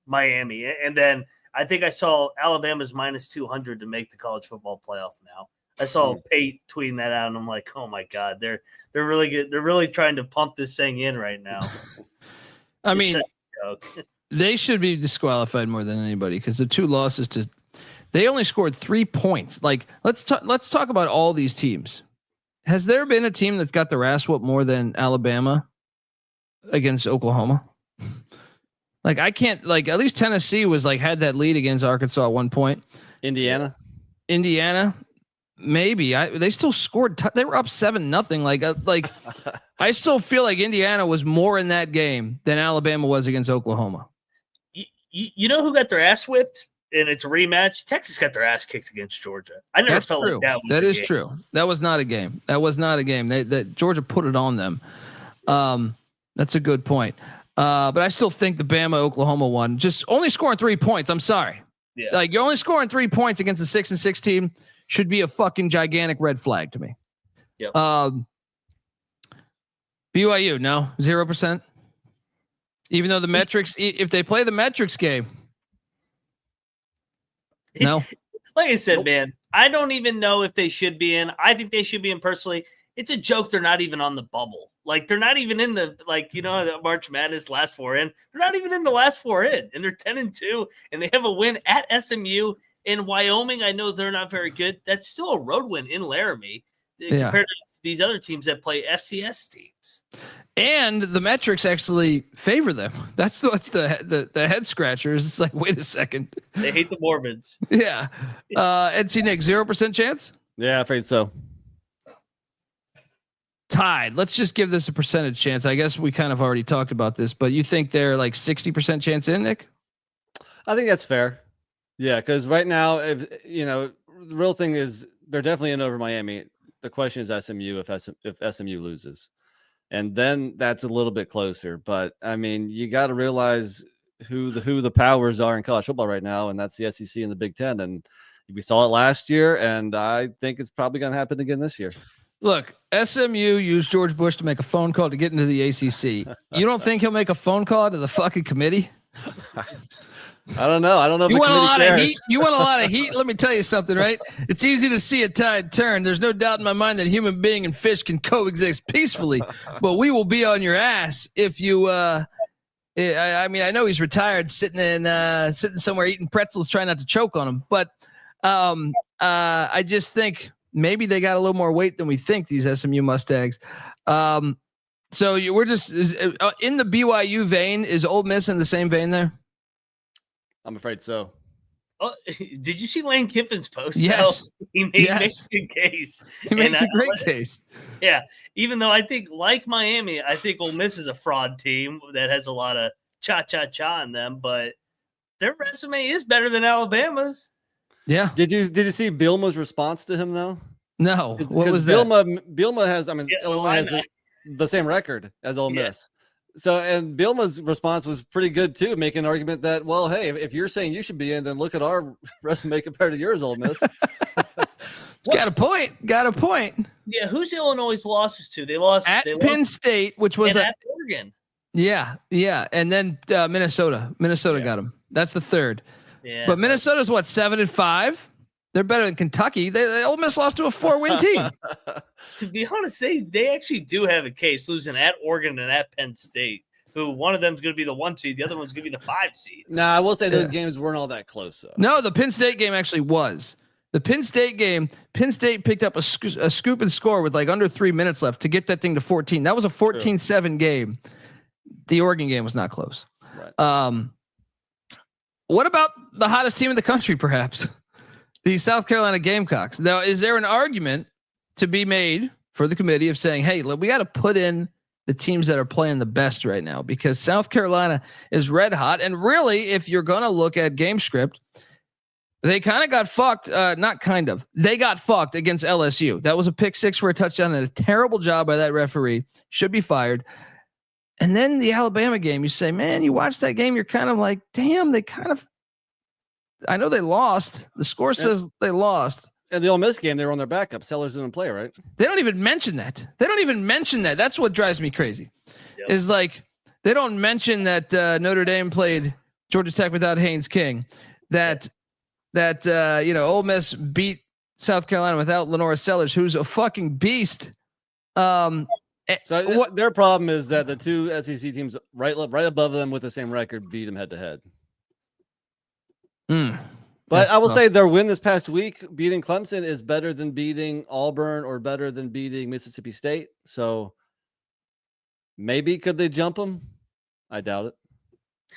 Miami. And then I think I saw Alabama's minus 200 to make the college football playoff now. I saw Pate tweeting that out, and I'm like, oh my God, they're really good. They're really trying to pump this thing in right now. I mean, they should be disqualified more than anybody because the 2 losses they only scored 3 points. Like let's talk about all these teams. Has there been a team that's got their ass whooped more than Alabama against Oklahoma? Like I can't, like at least Tennessee was like had that lead against Arkansas at one point. Indiana, maybe they still scored. They were up 7-0. Like I still feel like Indiana was more in that game than Alabama was against Oklahoma. You know who got their ass whipped? And it's a rematch. Texas got their ass kicked against Georgia. I never felt like that was that is true. That was not a game. That Georgia put it on them. That's a good point. But I still think the Bama Oklahoma one, just only scoring 3 points. I'm sorry. Yeah. Like you're only scoring 3 points against a 6-6 team should be a fucking gigantic red flag to me. Yep. BYU, no, 0%. Even though the metrics, if they play the metrics game, no. Like I said, man, I don't even know if they should be in. I think they should be in personally. It's a joke they're not even on the bubble. Like they're not even in the the March Madness last 4 in. They're not even in the last 4 in, and they're 10-2, and they have a win at SMU. In Wyoming, I know they're not very good. That's still a road win in Laramie compared to these other teams that play FCS teams. And the metrics actually favor them. That's what's the head scratchers. It's like, wait a second. They hate the Mormons. Yeah. NC Nick, 0% chance? Yeah, afraid so. Tied. Let's just give this a percentage chance. I guess we kind of already talked about this, but you think they're like 60% chance in, Nick? I think that's fair. Yeah, because right now, if the real thing is they're definitely in over Miami. The question is SMU if SMU loses. And then that's a little bit closer. But I mean, you got to realize who the powers are in college football right now, and that's the SEC and the Big Ten. And we saw it last year, and I think it's probably going to happen again this year. Look, SMU used George Bush to make a phone call to get into the ACC. You don't think he'll make a phone call to the fucking committee? I don't know. You want a lot of heat. You want a lot of heat. Let me tell you something, right? It's easy to see a tide turn. There's no doubt in my mind that human being and fish can coexist peacefully, but we will be on your ass if you I mean, I know he's retired, sitting somewhere eating pretzels, trying not to choke on them. But I just think maybe they got a little more weight than we think. These SMU Mustangs. So we're just in the BYU vein. Is Ole Miss in the same vein there? I'm afraid so. Oh, did you see Lane Kiffin's post? Yes. He makes a good case. He makes a great case. Yeah. Even though I think, like Miami, I think Ole Miss is a fraud team that has a lot of cha-cha-cha in them, but their resume is better than Alabama's. Yeah. Did you see Bielema's response to him, though? No. What was Bielema has, Illinois has the same record as Ole Miss. So, and Bielema's response was pretty good too, making an argument that, well, hey, if you're saying you should be in, then look at our resume compared to yours, Ole Miss. Got a point. Yeah, who's Illinois' losses to? They lost at Penn State, which was at Oregon. Yeah, and then Minnesota. Minnesota got them. That's the third. Yeah, but Minnesota's what, 7-5? They're better than Kentucky. They Ole Miss lost to a 4-win team. To be honest, they actually do have a case losing at Oregon and at Penn State, who one of them is going to be the 1 seed. The other one's going to be the 5 seed. I will say those games weren't all that close. Though. No, the Penn State game actually was. The Penn State game, Penn State picked up a scoop and score with like under 3 minutes left to get that thing to 14. That was a 14-7 game. The Oregon game was not close. Right. What about the hottest team in the country, perhaps? The South Carolina Gamecocks. Now, is there an argument to be made for the committee of saying, hey, look, we got to put in the teams that are playing the best right now, because South Carolina is red hot. And really, if you're going to look at game script, they kind of got fucked. They got fucked against LSU. That was a pick 6 for a touchdown and a terrible job by that referee. Should be fired. And then the Alabama game, you say, man, you watch that game, you're kind of like, damn, I know they lost. The score says they lost. And the Ole Miss game, they were on their backup. Sellers didn't play, right? They don't even mention that. That's what drives me crazy. Yep. Is like they don't mention that Notre Dame played Georgia Tech without Haynes King. That Ole Miss beat South Carolina without Lenora Sellers, who's a fucking beast. So their problem is that the two SEC teams right above them with the same record beat them head to head. But I will say their win this past week, beating Clemson, is better than beating Auburn or better than beating Mississippi State. So maybe could they jump them? I doubt it.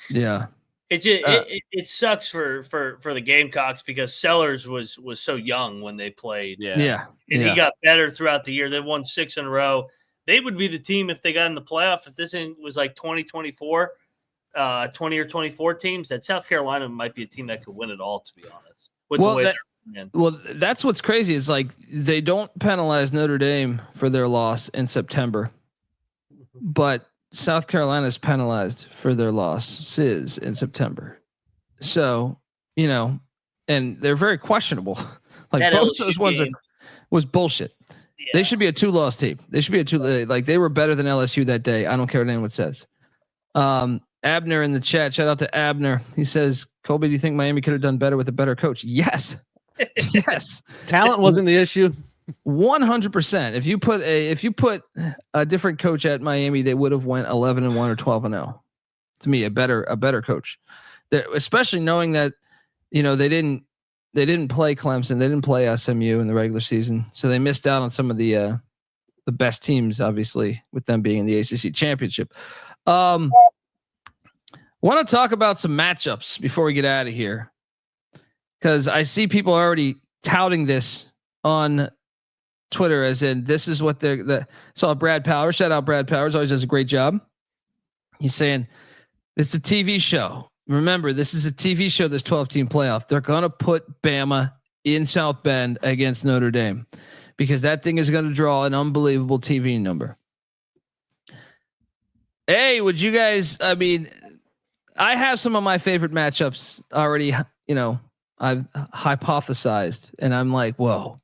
Yeah. It sucks for the Gamecocks because Sellers was so young when they played. Yeah. And he got better throughout the year. They won 6 in a row. They would be the team if they got in the playoff. If this was like 2024. 20 or 24 teams, that South Carolina might be a team that could win it all, to be honest. That's what's crazy is like they don't penalize Notre Dame for their loss in September, but South Carolina is penalized for their losses in September. So, and they're very questionable. Like that both LSU those ones was bullshit. Yeah. They should be a 2-loss team. They should be they were better than LSU that day. I don't care what anyone says. Abner in the chat. Shout out to Abner. He says, Colby, do you think Miami could have done better with a better coach? Yes. Yes. Talent wasn't the issue. 100%. If you put a different coach at Miami, they would have went 11-1 or 12-0. To me, a better coach. Especially knowing that, they didn't play Clemson. They didn't play SMU in the regular season. So they missed out on some of the best teams, obviously, with them being in the ACC championship. Want to talk about some matchups before we get out of here, because I see people already touting this on Twitter as in this is what saw Brad Powers. Shout out Brad Powers, always does a great job. He's saying it's a TV show. Remember, this is a TV show. This 12-team playoff. They're gonna put Bama in South Bend against Notre Dame because that thing is going to draw an unbelievable TV number. Hey, would you guys? I mean, I have some of my favorite matchups already, I've hypothesized, and I'm like, whoa,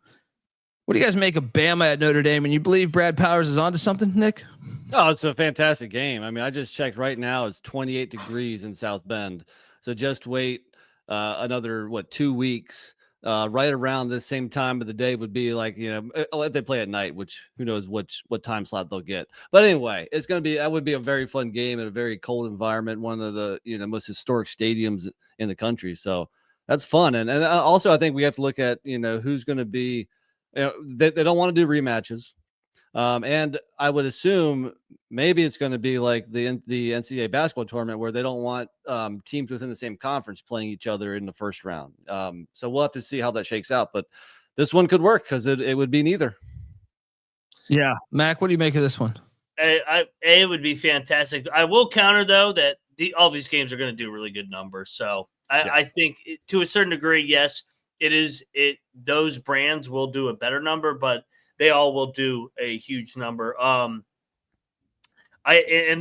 what do you guys make of Bama at Notre Dame? And you believe Brad Powers is onto something, Nick? Oh, it's a fantastic game. I mean, I just checked right now. It's 28 degrees in South Bend. So just wait another, 2 weeks. right around the same time of the day would be like, if they play at night, which who knows what time slot they'll get. But anyway, that would be a very fun game in a very cold environment, one of the most historic stadiums in the country. So that's fun. And also I think we have to look at who's going to be. They don't want to do rematches. And I would assume maybe it's going to be like the NCAA basketball tournament where they don't want teams within the same conference playing each other in the first round. So we'll have to see how that shakes out. But this one could work because it would be neither. Yeah. Mac, what do you make of this one? It would be fantastic. I will counter, though, that all these games are going to do really good numbers. So I think to a certain degree, yes, those brands will do a better number, but they all will do a huge number. And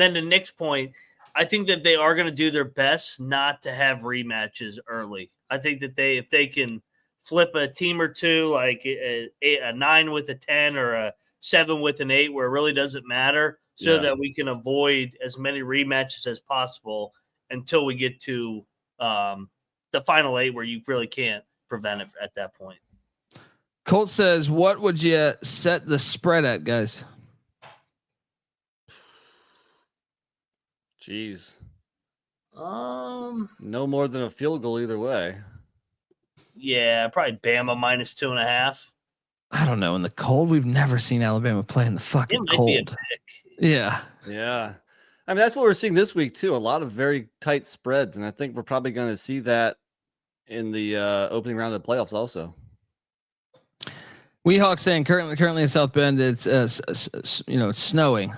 then the next point, I think that they are going to do their best not to have rematches early. I think that if they can flip a team or two, like a 9 with a 10 or a 7 with an 8, where it really doesn't matter, so that we can avoid as many rematches as possible until we get to the final 8, where you really can't prevent it at that point. Colt says, what would you set the spread at, guys? Jeez. No more than a field goal either way. Yeah, probably Bama -2.5. I don't know. In the cold, we've never seen Alabama play in the fucking cold. Yeah. Yeah. I mean, that's what we're seeing this week too. A lot of very tight spreads. And I think we're probably going to see that in the opening round of the playoffs also. Weehawk saying currently in South Bend, it's it's snowing.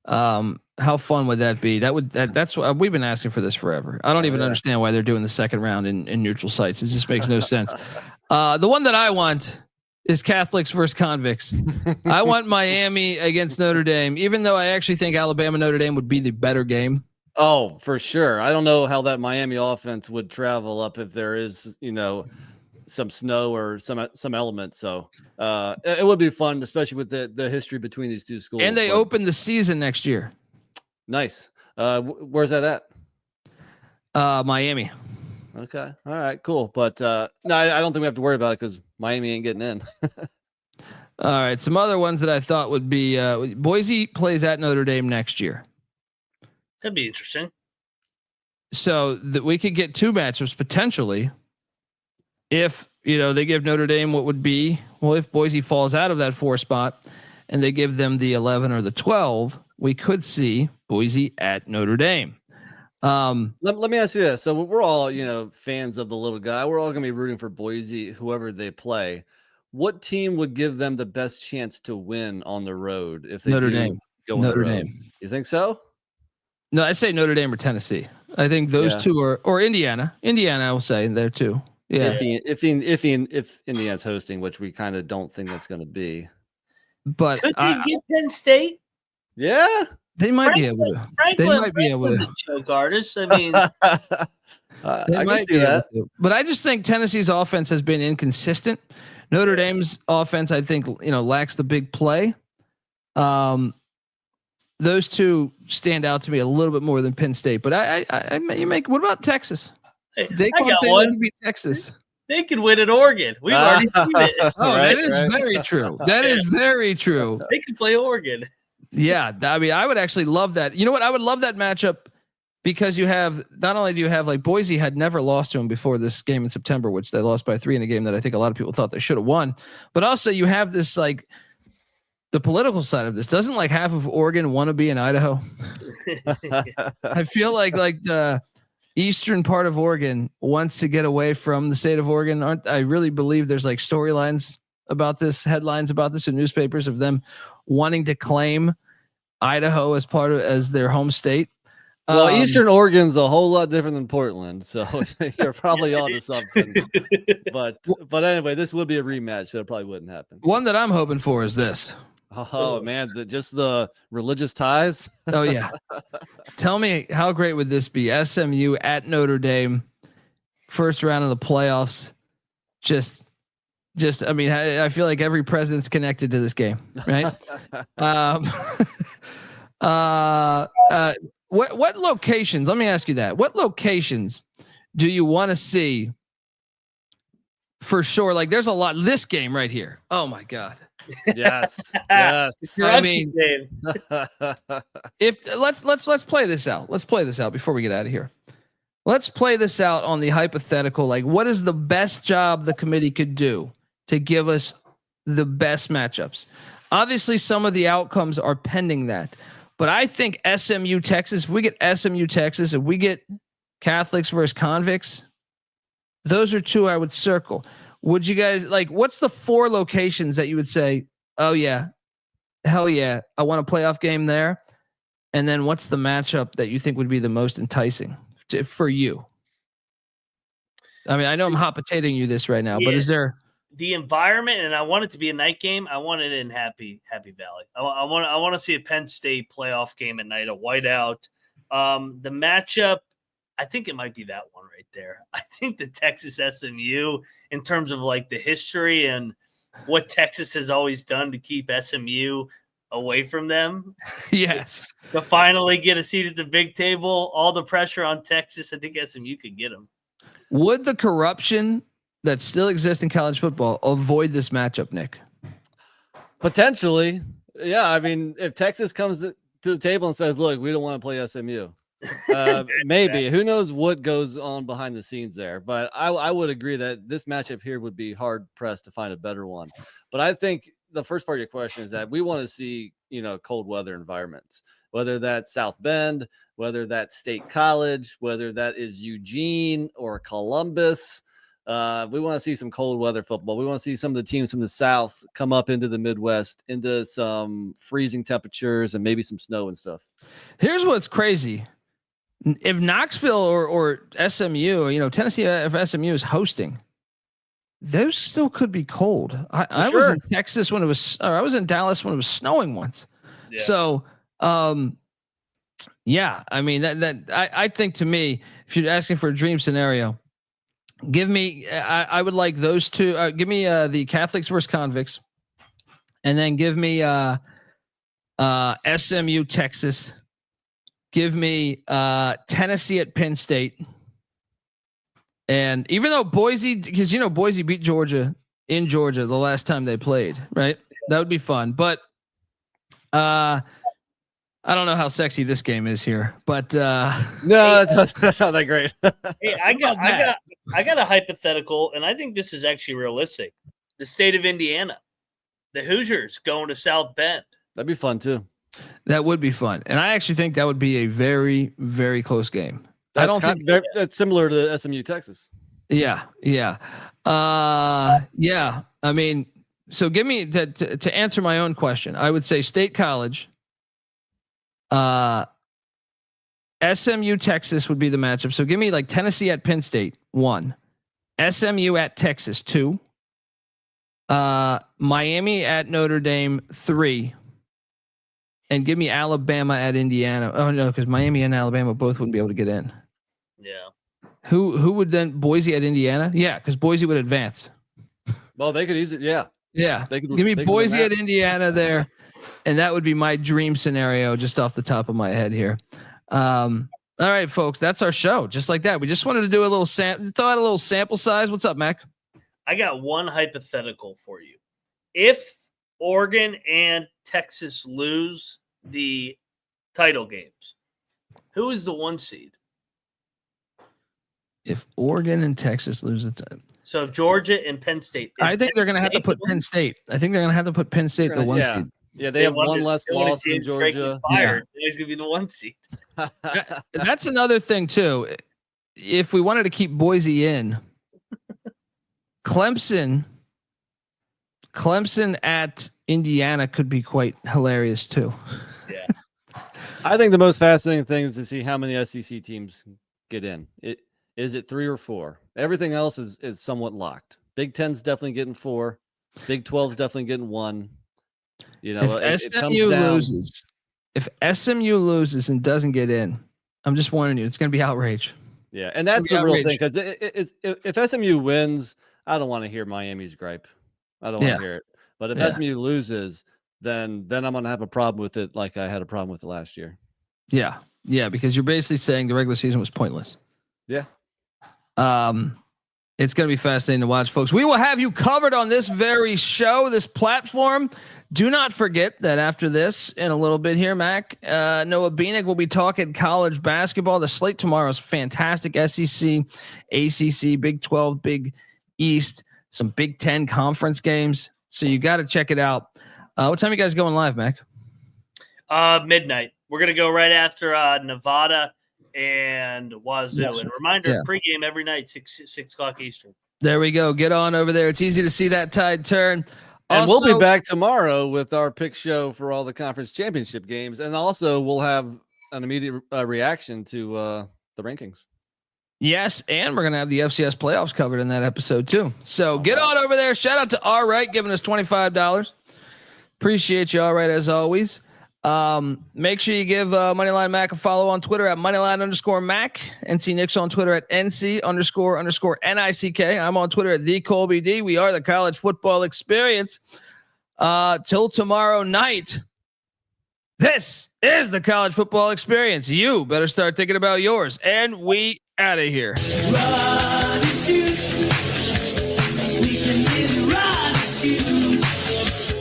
How fun would that be? That's what we've been asking for this forever. I don't even understand why they're doing the second round in neutral sites. It just makes no sense. The one that I want is Catholics versus convicts. I want Miami against Notre Dame, even though I actually think Alabama Notre Dame would be the better game. Oh, for sure. I don't know how that Miami offense would travel up if there is, some snow or some elements. So it would be fun, especially with the history between these two schools. And they open the season next year. Nice. Where's that at? Miami. Okay. All right, cool. But no, I don't think we have to worry about it because Miami ain't getting in. All right. Some other ones that I thought would be Boise plays at Notre Dame next year. That'd be interesting. So that we could get 2 matchups potentially. If they give Notre Dame what would be, if Boise falls out of that 4 spot and they give them the 11 or the 12, we could see Boise at Notre Dame. Let me ask you this. So we're all, fans of the little guy. We're all going to be rooting for Boise, whoever they play. What team would give them the best chance to win on the road if they Notre Dame. Go on Notre Dame. You think so? No, I say Notre Dame or Tennessee. I think those two or Indiana. Indiana, I will say there too. Yeah. If Indiana's hosting, which we kind of don't think that's going to be. But could they get Penn State? Yeah. They might be able to. They might be able to. Choke artist. I mean, they might be able to. But I just think Tennessee's offense has been inconsistent. Notre Dame's offense, I think, lacks the big play. Those two stand out to me a little bit more than Penn State. But what about Texas? They can't say they can beat Texas. They can win at Oregon. We've already seen it. That is very true. That is very true. They can play Oregon. Yeah, I mean, I would actually love that. You know what? I would love that matchup because you have not only do you have like Boise had never lost to them before this game in September, which they lost by 3 in a game that I think a lot of people thought they should have won. But also you have this like the political side of this. Doesn't like half of Oregon want to be in Idaho? I feel like the eastern part of Oregon wants to get away from the state of Oregon. I really believe there's like storylines about this, headlines about this in newspapers of them wanting to claim Idaho as their home state. Well, Eastern Oregon's a whole lot different than Portland, so you're probably onto something. But anyway, this would be a rematch, so it probably wouldn't happen. One that I'm hoping for is this. Oh man, just the religious ties. Oh yeah. Tell me how great would this be? SMU at Notre Dame, first round of the playoffs. Just I mean, I feel like every president's connected to this game, right? What locations? Let me ask you that. What locations do you want to see for sure. Like there's a lot. This game right here. Oh my God. Yes. Yes. I mean, if let's play this out. Let's play this out before we get out of here. Let's play this out on the hypothetical. Like, what is the best job the committee could do to give us the best matchups? Obviously, some of the outcomes are pending that, but I think SMU Texas. If we get SMU Texas, if we get Catholics versus convicts, those are two I would circle. Would you guys like? What's the 4 locations that you would say? Oh yeah, hell yeah, I want a playoff game there. And then what's the matchup that you think would be the most enticing for you? I mean, I know I'm hot potatoing you this right now, but is there the environment? And I want it to be a night game. I want it in Happy Valley. I want to see a Penn State playoff game at night, a whiteout. The matchup, I think it might be that one right there. I think the Texas SMU, in terms of like the history and what Texas has always done to keep SMU away from them. Yes. To finally get a seat at the big table, all the pressure on Texas, I think SMU could get them. Would the corruption that still exists in college football avoid this matchup, Nick? Potentially. Yeah. I mean, if Texas comes to the table and says, look, we don't want to play SMU, maybe. Who knows what goes on behind the scenes there. But I would agree that this matchup here would be hard pressed to find a better one. But I think the first part of your question is that we want to see, cold weather environments, whether that's South Bend, whether that's State College, whether that is Eugene or Columbus. We want to see some cold weather football. We want to see some of the teams from the South come up into the Midwest, into some freezing temperatures and maybe some snow and stuff. Here's what's crazy. If Knoxville or SMU, Tennessee, if SMU is hosting, those still could be cold. I was in Texas when I was in Dallas when it was snowing once. Yeah. So, yeah, I mean I think to me, if you're asking for a dream scenario, give me, I would like those two. Give me the Catholics versus convicts, and then give me SMU Texas. Give me Tennessee at Penn State. And even though Boise, because Boise beat Georgia in Georgia the last time they played, right? That would be fun. But I don't know how sexy this game is here. But no, that's not that great. Hey, I got a hypothetical, and I think this is actually realistic. The state of Indiana, the Hoosiers going to South Bend. That'd be fun too. That would be fun, and I actually think that would be a very, very close game. That's similar to SMU Texas. Yeah. I mean, so give me to answer my own question. I would say State College, SMU Texas would be the matchup. So give me like Tennessee at Penn State 1, SMU at Texas 2, Miami at Notre Dame 3. And give me Alabama at Indiana. Oh no, because Miami and Alabama both wouldn't be able to get in. Yeah. Who would then Boise at Indiana? Yeah, because Boise would advance. Well, they could use it. Yeah. They could give me Boise at Indiana there, and that would be my dream scenario just off the top of my head here. All right, folks, that's our show. Just like that, we just wanted to do a little throw out a little sample size. What's up, Mac? I got one hypothetical for you. If Oregon and Texas lose the title games, who is the 1 seed? If Oregon and Texas lose the title. So if Georgia and Penn State. I think they're going to have to put Penn State. I think they're going to have to put Penn State the 1 seed. Yeah, they have one less loss than Georgia. He's going to be the 1 seed. That's another thing too. If we wanted to keep Boise in, Clemson at Indiana could be quite hilarious too. Yeah. I think the most fascinating thing is to see how many SEC teams get in. Is it 3 or 4? Everything else is somewhat locked. Big Ten's definitely getting 4. Big 12's definitely getting 1. If SMU loses and doesn't get in, I'm just warning you, it's going to be outrage. Yeah, and that's the real thing, because if SMU wins, I don't want to hear Miami's gripe. I don't want to hear it. But if SMU loses, then I'm going to have a problem with it, like I had a problem with it last year. Yeah, because you're basically saying the regular season was pointless. Yeah. It's going to be fascinating to watch, folks. We will have you covered on this very show, this platform. Do not forget that after this, in a little bit here, Mac, Noah Beanick will be talking college basketball. The slate tomorrow is fantastic. SEC, ACC, Big 12, Big East, some Big 10 conference games. So you got to check it out. What time are you guys going live, Mac? Midnight. We're going to go right after Nevada and Wazoo. Yes. And reminder, pregame every night, 6 o'clock Eastern. There we go. Get on over there. It's easy to see that tide turn. And also, we'll be back tomorrow with our pick show for all the conference championship games. And also we'll have an immediate reaction to the rankings. Yes, and we're going to have the FCS playoffs covered in that episode too. So get on over there. Shout out to All Right giving us $25. Appreciate you, All Right, as always. Make sure you give Moneyline Mac a follow on Twitter at Moneyline_Mac. NC Nick's on Twitter at NC__NICK. I'm on Twitter at TheColbyD. We are the College Football Experience. Till tomorrow night. This is the College Football Experience. You better start thinking about yours. And we out of here. Run and shoot. We can really run and shoot.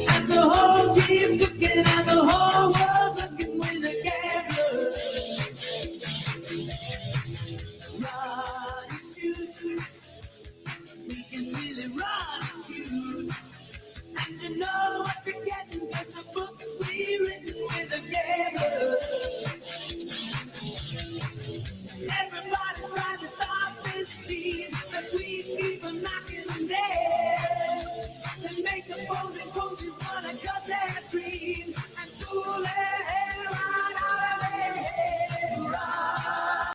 And the whole team's looking and the whole world's looking with the cameras. Run and shoot. We can really run and shoot. And you know what you're getting because the books we written with the cameras. Everybody's trying to stop this team, but we keep on knocking them dead. They make opposing coaches wanna cuss ass.